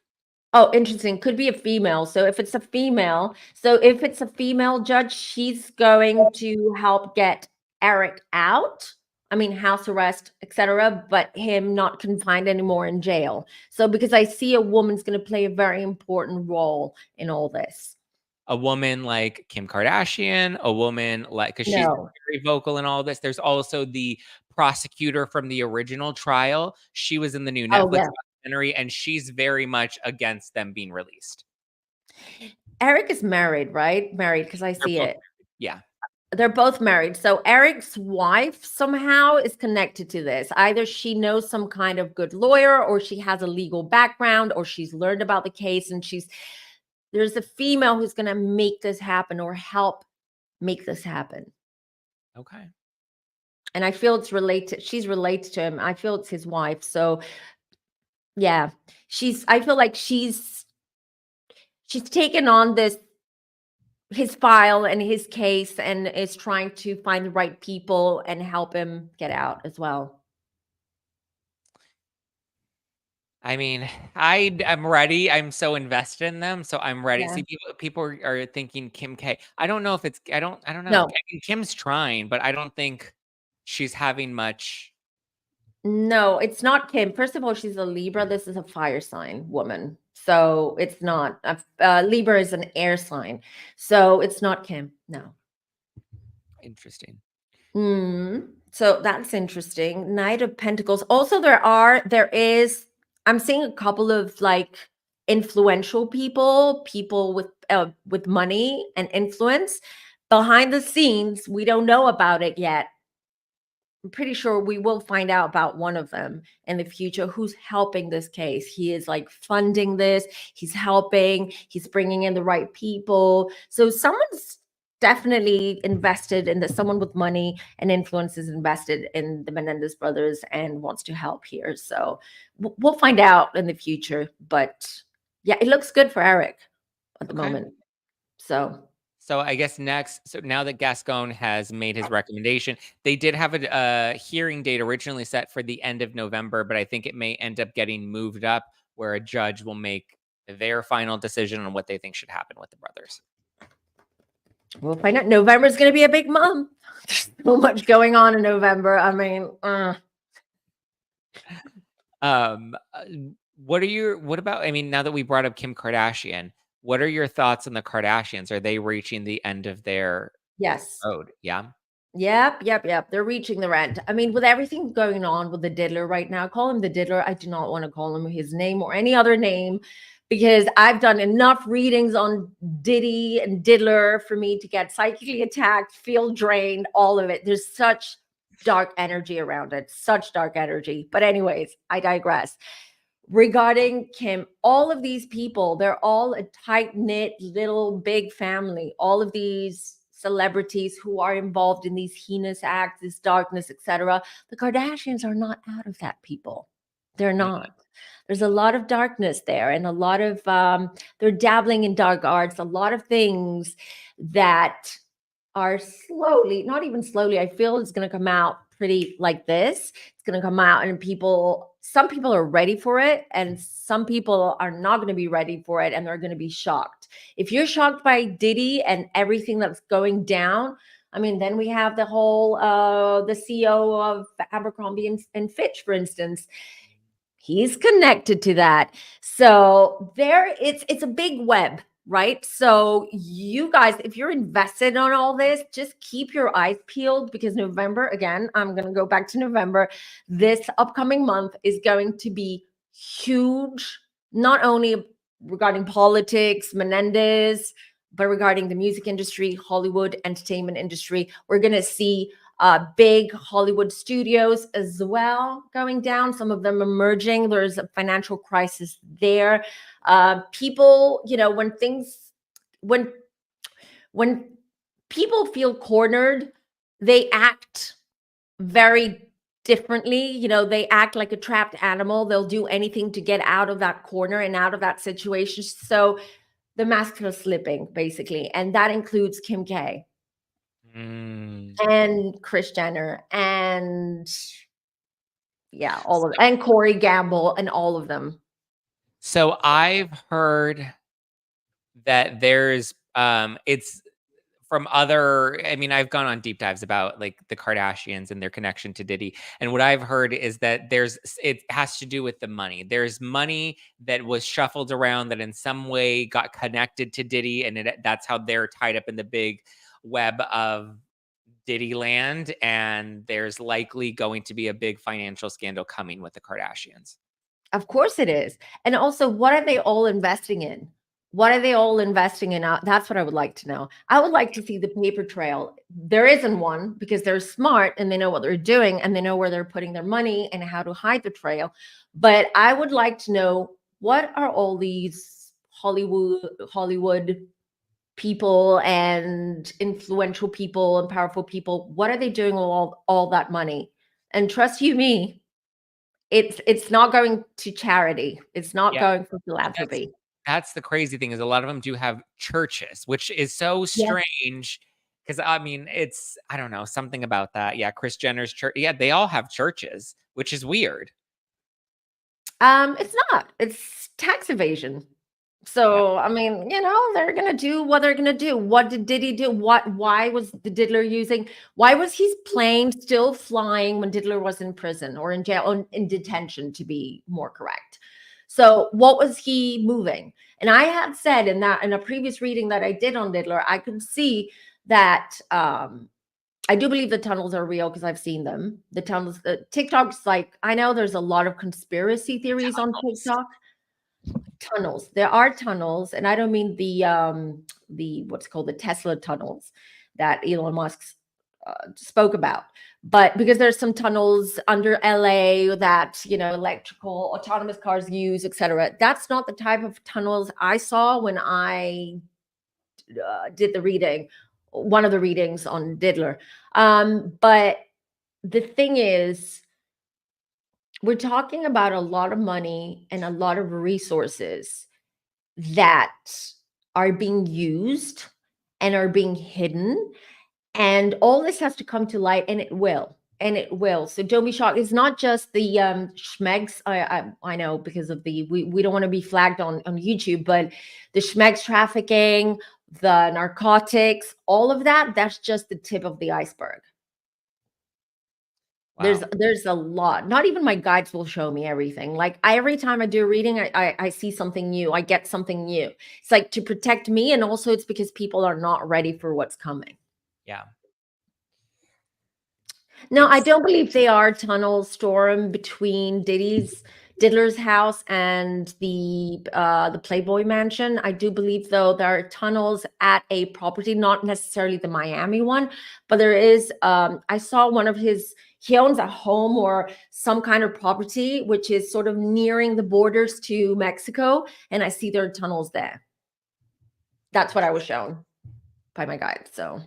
Oh, interesting. Could be a female. So if it's a female judge, she's going to help get Erik out. I mean, house arrest, etc., but him not confined anymore in jail. So because I see a woman's going to play a very important role in all this. A woman like Kim Kardashian, a woman like, because she's No. very vocal in all this. There's also the prosecutor from the original trial. She was in the new Oh, Netflix yeah. documentary, and she's very much against them being released. Erik is married, right? Married, because I They're see both it. married. Yeah. They're both married. So Eric's wife somehow is connected to this. Either she knows some kind of good lawyer, or she has a legal background, or she's learned about the case, and there's a female who's going to make this happen or help make this happen. Okay. And I feel she's related to him. I feel it's his wife. So yeah, I feel like she's taken on his file and his case, and is trying to find the right people and help him get out as well. I mean, I'm ready. I'm so invested in them, so I'm ready. Yeah. See, people are thinking Kim K. I don't know if it's I don't know. No. I mean, Kim's trying, but I don't think she's having much. No, it's not Kim. First of all, she's a Libra. This is a fire sign woman. So it's not. Libra is an air sign. So it's not Kim. No. Interesting. So that's interesting. Knight of Pentacles. Also, I'm seeing a couple of like influential people with money and influence behind the scenes. We don't know about it yet. I'm pretty sure we will find out about one of them in the future who's helping this case. He is like funding this, he's helping, he's bringing in the right people. So someone's definitely invested in this. Someone with money and influence is invested in the Menendez brothers and wants to help here. So we'll find out in the future. But yeah, it looks good for Erik at the moment. So I guess next, so now that Gascon has made his recommendation, they did have a hearing date originally set for the end of November, but I think it may end up getting moved up, where a judge will make their final decision on what they think should happen with the brothers. We'll find out. November is going to be a big month. There's so much going on in November. I mean, what about, I mean, now that we brought up Kim Kardashian, what are your thoughts on the Kardashians? Are they reaching the end of their yes. road? Yeah. Yep. They're reaching the end. I mean, with everything going on with the diddler right now, call him the diddler. I do not want to call him his name or any other name, because I've done enough readings on Diddy and diddler for me to get psychically attacked, feel drained, all of it. There's such dark energy around it, such dark energy. But anyways, I digress. Regarding Kim, all of these people, they're all a tight-knit little big family. All of these celebrities who are involved in these heinous acts, this darkness, etc. The Kardashians are not out of that, people. They're not. There's a lot of darkness there, and a lot of they're dabbling in dark arts, a lot of things that are slowly, not even slowly, I feel it's going to come out pretty like this. It's going to come out, and some people are ready for it, and some people are not going to be ready for it, and they're going to be shocked. If you're shocked by Diddy and everything that's going down, I mean, then we have the whole the CEO of Abercrombie and Fitch, for instance. He's connected to that. So it's a big web, right? So you guys, if you're invested on all this, just keep your eyes peeled, because November, again, I'm going to go back to November. This upcoming month is going to be huge, not only regarding politics, Menendez, but regarding the music industry, Hollywood, entertainment industry. We're going to see big Hollywood studios as well going down, some of them emerging. There's a financial crisis there. People, when people feel cornered, they act very differently. They act like a trapped animal. They'll do anything to get out of that corner and out of that situation. So the masks are slipping, basically. And that includes Kim K. And Kris Jenner, and all of and Corey Gamble, and all of them. So I've heard that there's it's from other, I mean, I've gone on deep dives about like the Kardashians and their connection to Diddy. And what I've heard is that it has to do with the money. There's money that was shuffled around that in some way got connected to Diddy, and that's how they're tied up in the big web of Diddy land. And there's likely going to be a big financial scandal coming with the Kardashians. Of course it is. And also, what are they all investing in? What are they all investing in? That's what I would like to know. I would like to see the paper trail. There isn't one because they're smart and they know what they're doing and they know where they're putting their money and how to hide the trail. But I would like to know, what are all these Hollywood people and influential people and powerful people, what are they doing with all that money? And trust you me, it's not going to charity. It's not Yeah. going for But philanthropy. that's the crazy thing, is a lot of them do have churches, which is so Yeah. strange. Because I mean, it's, I don't know, something about that. Yeah, Kris Jenner's church. Yeah, they all have churches, which is weird. It's not. It's tax evasion. Yeah. So, I mean, they're going to do what they're going to do. What did he do? Why was the Diddler why was his plane still flying when Diddler was in prison or in jail, or in detention, to be more correct? So what was he moving? And I had said in a previous reading that I did on Diddler, I could see that, I do believe the tunnels are real because I've seen them. The tunnels, TikTok's like, I know there's a lot of conspiracy theories on TikTok. Tunnels. There are tunnels, and I don't mean the what's called the Tesla tunnels that Elon Musk spoke about, but because there's some tunnels under LA that electrical autonomous cars use, etc. That's not the type of tunnels I saw when I did the reading, one of the readings on Diddler. But the thing is, we're talking about a lot of money and a lot of resources that are being used and are being hidden. And all this has to come to light, and it will. And it will. So don't be shocked. It's not just the schmegs. I know, because of we don't want to be flagged on YouTube, but the schmegs trafficking, the narcotics, all of that's just the tip of the iceberg. Wow. There's a lot. Not even my guides will show me everything. Like every time I do a reading, I see something new. I get something new. It's like to protect me, and also it's because people are not ready for what's coming. Yeah. No, I don't believe they are tunnels, Storm, between Diddler's house and the Playboy Mansion. I do believe, though, there are tunnels at a property, not necessarily the Miami one, but there is. I saw one of he owns a home or some kind of property which is sort of nearing the borders to Mexico, and I see there are tunnels there. That's what I was shown by my guide. So,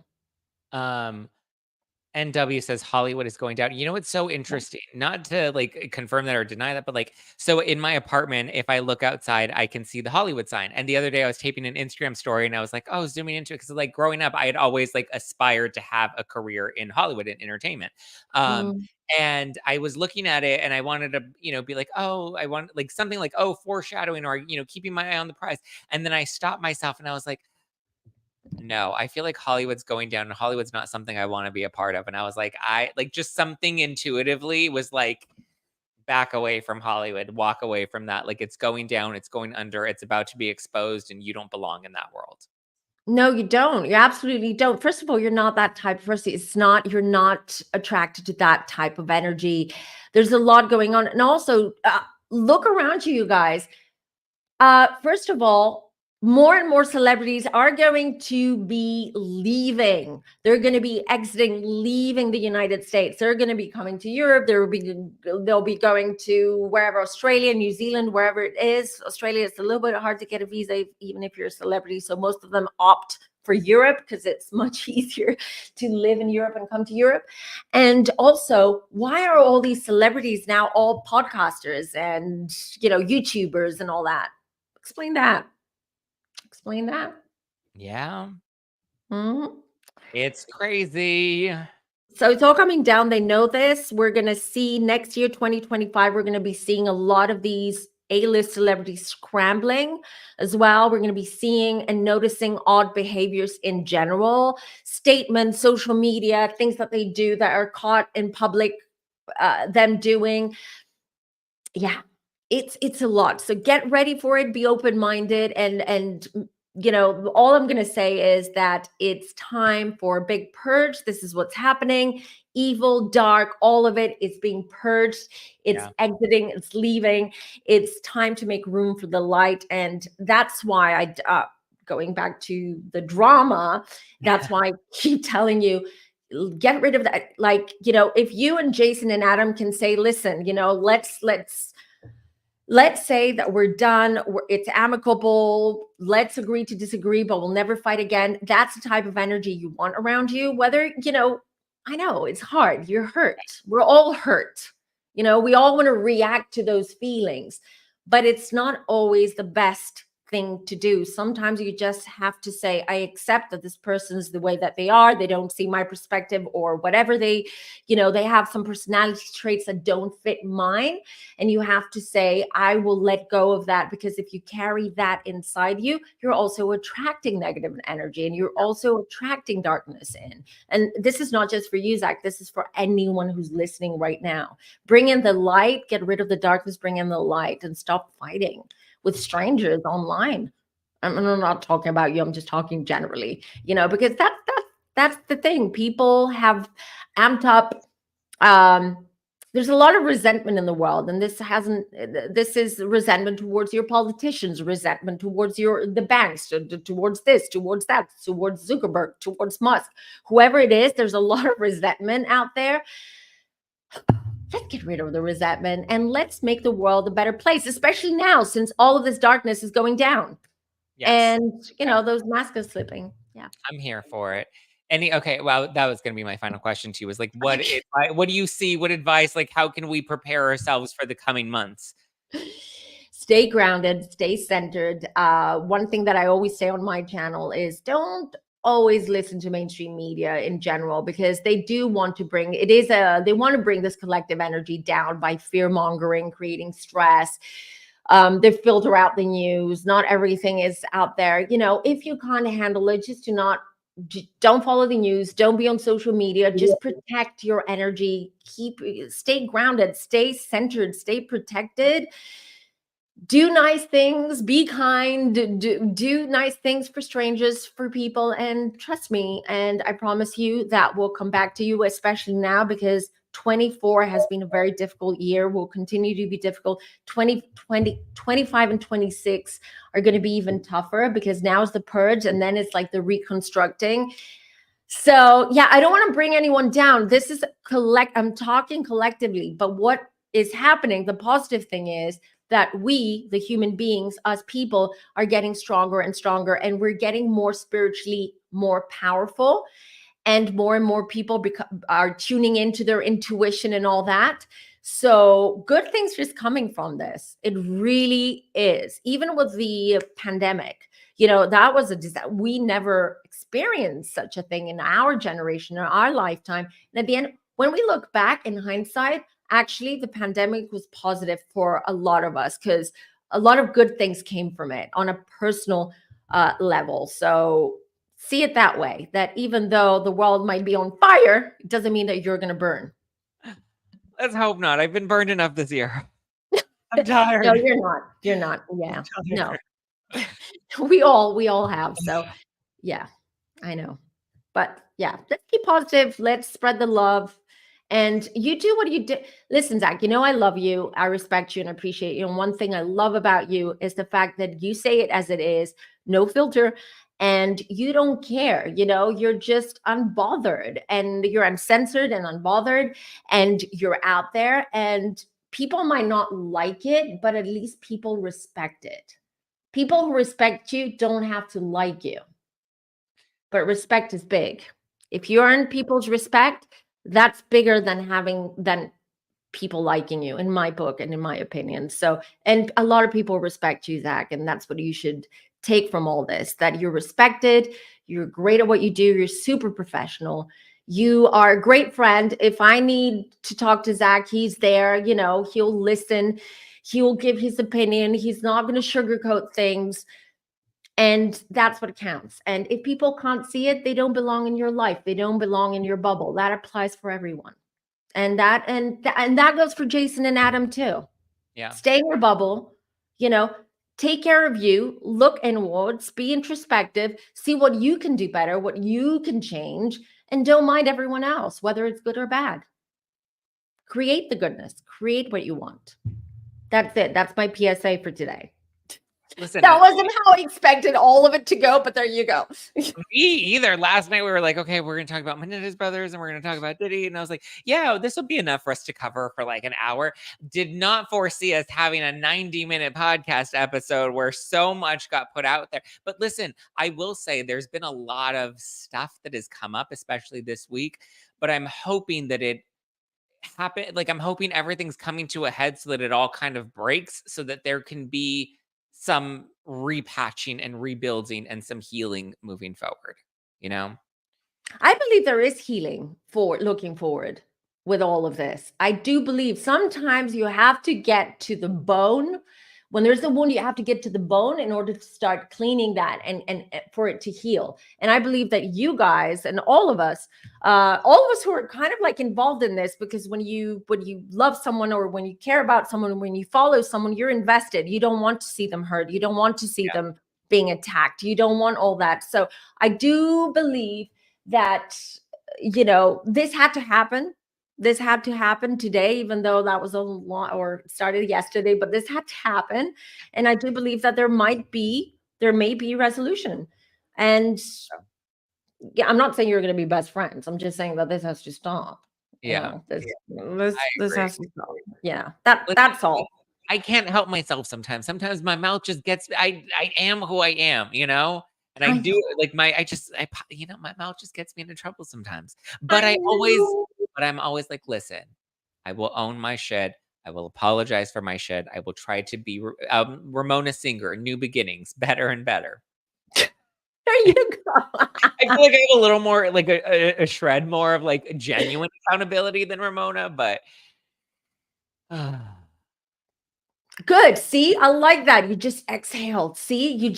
NW says Hollywood is going down. You know, it's so interesting, not to like confirm that or deny that, but like, so in my apartment, if I look outside, I can see the Hollywood sign. And the other day I was taping an Instagram story and I was like, oh, zooming into it. Cause like growing up, I had always like aspired to have a career in Hollywood and entertainment. And I was looking at it and I wanted to, be like, oh, I want like something like, oh, foreshadowing or, keeping my eye on the prize. And then I stopped myself and I was like, no, I feel like Hollywood's going down and Hollywood's not something I want to be a part of. And I was like, just something intuitively was like, back away from Hollywood, walk away from that. Like it's going down, it's going under, it's about to be exposed, and you don't belong in that world. No, you don't. You absolutely don't. First of all, you're not that type of person. You're not attracted to that type of energy. There's a lot going on. And also, look around you guys. First of all, more and more celebrities are going to be leaving. They're going to be leaving the United States. They're going to be coming to Europe. They'll be going to wherever, Australia, New Zealand, wherever it is. Australia, it's a little bit hard to get a visa, even if you're a celebrity. So most of them opt for Europe because it's much easier to live in Europe and come to Europe. And also, why are all these celebrities now all podcasters and, YouTubers and all that? Explain that. Yeah. Mm-hmm. It's crazy. So it's all coming down. They know this. We're going to see next year, 2025, we're going to be seeing a lot of these A-list celebrities scrambling as well. We're going to be seeing and noticing odd behaviors in general, statements, social media, things that they do that are caught in public, them doing. Yeah, it's a lot. So get ready for it. Be open-minded, and all I'm going to say is that it's time for a big purge. This is what's happening. Evil, dark, all of it is being purged. It's exiting, it's leaving. It's time to make room for the light. And that's why going back to the drama, that's why I keep telling you, get rid of that. Like, if you and Jason and Adam can say, listen, let's say that we're done. It's amicable. Let's agree to disagree, but we'll never fight again. That's the type of energy you want around you. Whether, I know it's hard. You're hurt. We're all hurt. We all want to react to those feelings, but it's not always the best thing to do. Sometimes you just have to say, I accept that this person's the way that they are. They don't see my perspective, or whatever they have some personality traits that don't fit mine. And you have to say, I will let go of that, because if you carry that inside you, you're also attracting negative energy, and you're also attracting darkness in. And this is not just for you, Zack. This is for anyone who's listening right now. Bring in the light, get rid of the darkness, bring in the light, and stop fighting with strangers online. I'm not talking about you. I'm just talking generally, because that's the thing. People have amped up. There's a lot of resentment in the world, and this is resentment towards your politicians, resentment towards the banks, towards this, towards that, towards Zuckerberg, towards Musk, whoever it is. There's a lot of resentment out there. Let's get rid of the resentment, and let's make the world a better place, especially now, since all of this darkness is going down. Yes. And, those masks are slipping. Yeah. I'm here for it. Okay, well, that was going to be my final question to you, was like, what do you see? What advice, like, how can we prepare ourselves for the coming months? Stay grounded, stay centered. One thing that I always say on my channel is don't always listen to mainstream media in general, because they do want to bring they want to bring this collective energy down by fear mongering, creating stress. They filter out the news. Not everything is out there. If you can't handle it, just don't follow the news. Don't be on social media. Just protect your energy. Stay grounded, stay centered, stay protected. Do nice things, be kind, do nice things for strangers, for people, and trust me, and I promise you that will come back to you, especially now, because 24 has been a very difficult year, will continue to be difficult. 2020, 25 and 26 are going to be even tougher, because now is the purge, and then it's like the reconstructing. So yeah, I don't want to bring anyone down. This is I'm talking collectively, but what is happening, the positive thing is that we, the human beings, us people, are getting stronger and stronger, and we're getting more spiritually more powerful, and more people are tuning into their intuition and all that. So good things just coming from this. It really is. Even with the pandemic, that was a disaster. We never experienced such a thing in our generation, in our lifetime. And at the end, when we look back in hindsight, actually, the pandemic was positive for a lot of us, because a lot of good things came from it on a personal level. So see it that way, that even though the world might be on fire, it doesn't mean that you're going to burn. Let's hope not. I've been burned enough this year. I'm tired. No, you're not. You're not. Yeah. No. We all have. So yeah, I know. But yeah, let's keep positive. Let's spread the love. And you do what you do. Listen, Zack, I love you. I respect you and appreciate you. And one thing I love about you is the fact that you say it as it is, no filter, and you don't care. You're just unbothered, and you're uncensored and unbothered, and you're out there, and people might not like it, but at least people respect it. People who respect you don't have to like you, but respect is big. If you earn people's respect, that's bigger than people liking you, in my book and in my opinion. So, and a lot of people respect you, Zack, and that's what you should take from all this, that you're respected, you're great at what you do, you're super professional, You are a great friend. If I need to talk to Zack, he's there. You know, he'll listen. He will give his opinion. He's not going to sugarcoat things. And that's what counts. And if people can't see it, they don't belong in your life. They don't belong in your bubble. That applies for everyone. And that goes for Jason and Adam too. Yeah. Stay in your bubble, you know, take care of you, look inwards, be introspective, see what you can do better, what you can change, and don't mind everyone else, whether it's good or bad. Create the goodness, create what you want. That's it. That's my PSA for today. Listen, that wasn't how I expected all of it to go, but there you go. Me either. Last night we were like, okay, we're going to talk about Menendez brothers and we're going to talk about Diddy. And I was like, yeah, this will be enough for us to cover for like an hour. Did not foresee us having a 90-minute podcast episode where so much got put out there. But listen, I will say there's been a lot of stuff that has come up, especially this week. But I'm hoping that it happened. Like, I'm hoping everything's coming to a head so that it all kind of breaks so that there can be some repatching and rebuilding and some healing moving forward, you know? I believe there is healing for looking forward with all of this. I do believe sometimes you have to get to the bone. When there's a wound, you have to get to the bone in order to start cleaning that and for it to heal. And I believe that you guys and all of us who are kind of like involved in this, because when you love someone or when you care about someone, when you follow someone, you're invested. You don't want to see them hurt. You don't want to see them being attacked. You don't want all that. So I do believe that, you know, this had to happen. This had to happen today, even though that was a long or started yesterday, but this had to happen. And I do believe that there may be resolution. And yeah, I'm not saying you're going to be best friends. I'm just saying that this has to stop. Yeah. You know, this has to stop. Yeah. Listen, That's all. I can't help myself sometimes. Sometimes my mouth just gets, I am who I am, you know? And I do like my mouth just gets me into trouble sometimes. But I'm always like, listen, I will own my shit. I will apologize for my shit. I will try to be Ramona Singer, New Beginnings, better and better. There you go. I feel like I have a little more, like a shred more of like genuine accountability than Ramona, but good. See, I like that. You just exhaled. See, you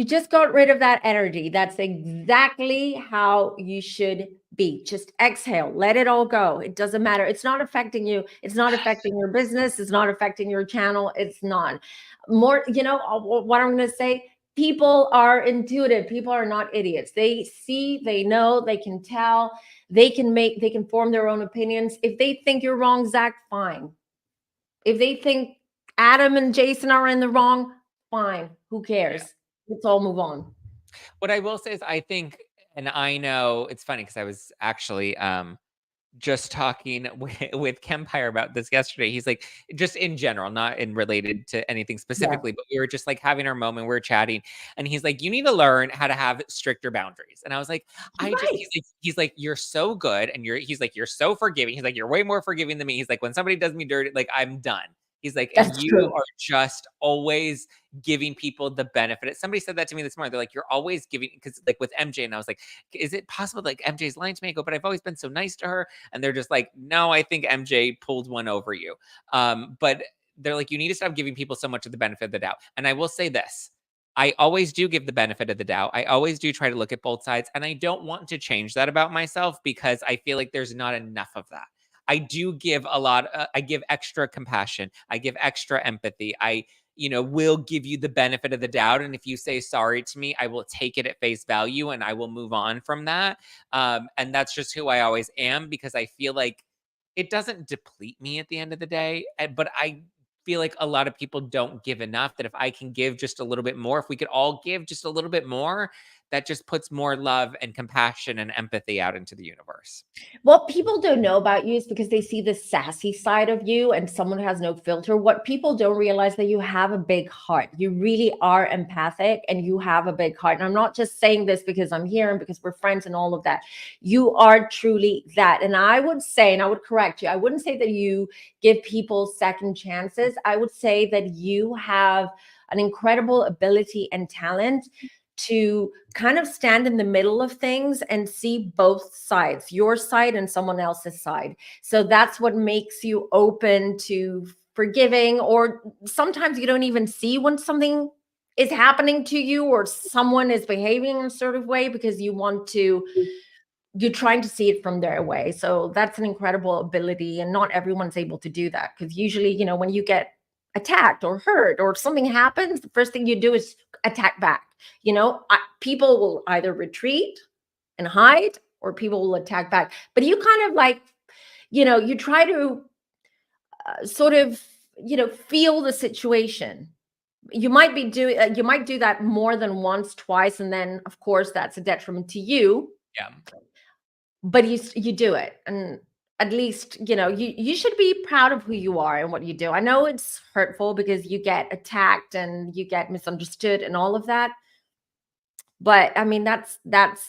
just got rid of that energy. That's exactly how you should be. Just exhale, let it all go. It doesn't matter. It's not affecting you. It's not affecting your business. It's not affecting your channel. It's not. More, you know, what I'm going to say, people are intuitive. People are not idiots. They see, they know, they can tell, they can form their own opinions. If they think you're wrong, Zack, fine. If they think Adam and Jason are in the wrong, fine. Who cares? Let's all move on. What I will say is I think, and I know it's funny because I was actually just talking with Kempire about this yesterday. He's like, just in general, not in related to anything specifically, but we were just like having our moment, we were chatting, and he's like, you need to learn how to have stricter boundaries. And I was like, he's like, you're so good, and he's like, you're so forgiving. He's like, you're way more forgiving than me. He's like, when somebody does me dirty, like I'm done. He's like, and you are just always giving people the benefit. Somebody said that to me this morning. They're like, you're always giving, because like with MJ, and I was like, is it possible like MJ's lying to me? I go, but I've always been so nice to her. And they're just like, no, I think MJ pulled one over you. But they're like, you need to stop giving people so much of the benefit of the doubt. And I will say this, I always do give the benefit of the doubt. I always do try to look at both sides. And I don't want to change that about myself because I feel like there's not enough of that. I do give a lot. I give extra compassion. I give extra empathy. I, will give you the benefit of the doubt. And if you say sorry to me, I will take it at face value and I will move on from that. And that's just who I always am, because I feel like it doesn't deplete me at the end of the day. But I feel like a lot of people don't give enough, that if I can give just a little bit more, if we could all give just a little bit more, that just puts more love and compassion and empathy out into the universe. What people don't know about you is because they see the sassy side of you and someone who has no filter. What people don't realize that you have a big heart. You really are empathic and you have a big heart. And I'm not just saying this because I'm here and because we're friends and all of that. You are truly that. And I would say, and I would correct you, I wouldn't say that you give people second chances. I would say that you have an incredible ability and talent to kind of stand in the middle of things and see both sides, your side and someone else's side. So that's what makes you open to forgiving, or sometimes you don't even see when something is happening to you or someone is behaving in a sort of way, because you're trying to see it from their way. So that's an incredible ability, and not everyone's able to do that, because usually, when you get attacked or hurt or something happens, the first thing you do is attack back. People will either retreat and hide, or people will attack back. But you kind of like, you try to sort of, feel the situation. You might do that more than once, twice, and then of course that's a detriment to you. Yeah. But you do it, and at least you should be proud of who you are and what you do. I know it's hurtful because you get attacked and you get misunderstood and all of that, but I mean that's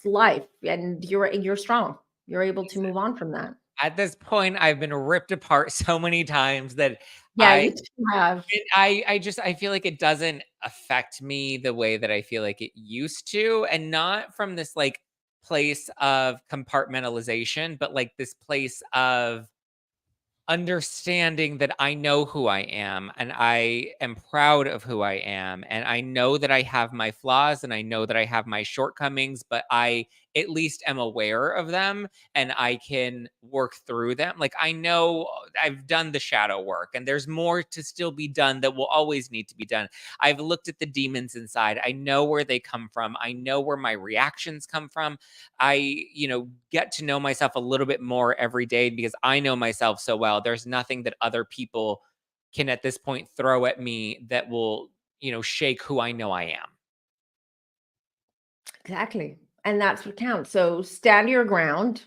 life, and you're strong. You're able to move on from that. At this point, I've been ripped apart so many times that Yeah, you have. I feel like it doesn't affect me the way that I feel like it used to, and not from this like place of compartmentalization, but like this place of understanding that I know who I am and I am proud of who I am. And I know that I have my flaws and I know that I have my shortcomings, but I at least am aware of them and I can work through them. Like I know I've done the shadow work and there's more to still be done that will always need to be done. I've looked at the demons inside. I know where they come from. I know where my reactions come from. I, get to know myself a little bit more every day because I know myself so well. There's nothing that other people can at this point throw at me that will, shake who I know I am. Exactly. And that's what counts. So stand your ground,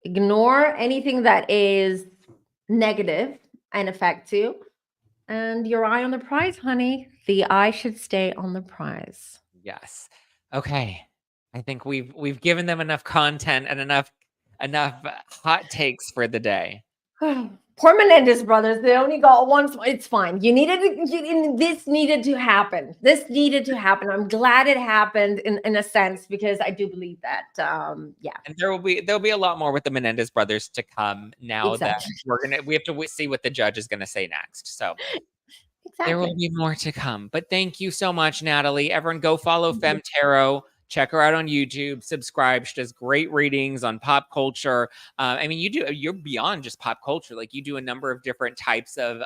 ignore anything that is negative and affects you, and your eye on the prize, honey. The eye should stay on the prize. Yes. Okay. I think we've given them enough content and enough hot takes for the day. Poor Menendez brothers. They only got one. It's fine. This needed to happen. This needed to happen. I'm glad it happened in a sense, because I do believe that. Yeah. And there'll be a lot more with the Menendez brothers to come now. Exactly. That we have to see what the judge is going to say next. So exactly. There will be more to come. But thank you so much, Natalie. Everyone go follow Femme Tarot. Check her out on YouTube. Subscribe. She does great readings on pop culture. I mean, you're beyond just pop culture. Like you do a number of different types of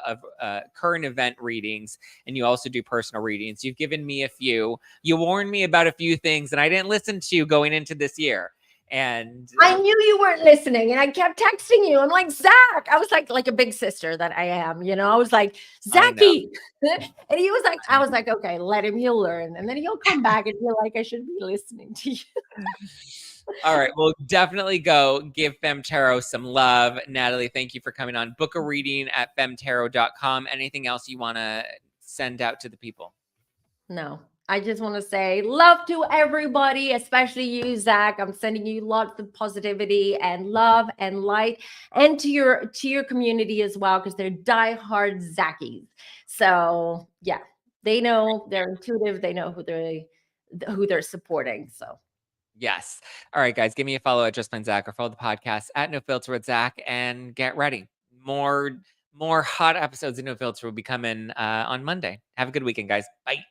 current event readings, and you also do personal readings. You've given me a few. You warned me about a few things, and I didn't listen to you going into this year. And I knew you weren't listening, and I kept texting you. I'm like, Zack. I was like a big sister that I am, I was like, Zacky. And he was like, I was like, okay, let him, he'll learn. And then he'll come back and feel like I should be listening to you. All right. Well, definitely go give Femme Tarot some love. Natalie, thank you for coming on. Book a reading at femtarot.com. Anything else you want to send out to the people? No. I just want to say love to everybody, especially you, Zack. I'm sending you lots of positivity and love and light, and to your community as well, because they're diehard Zackies. So yeah, they know, they're intuitive. They know who they're supporting. So yes. All right, guys, give me a follow at Just Plain Zack, or follow the podcast at No Filter with Zack, and get ready. More hot episodes of No Filter will be coming on Monday. Have a good weekend, guys. Bye.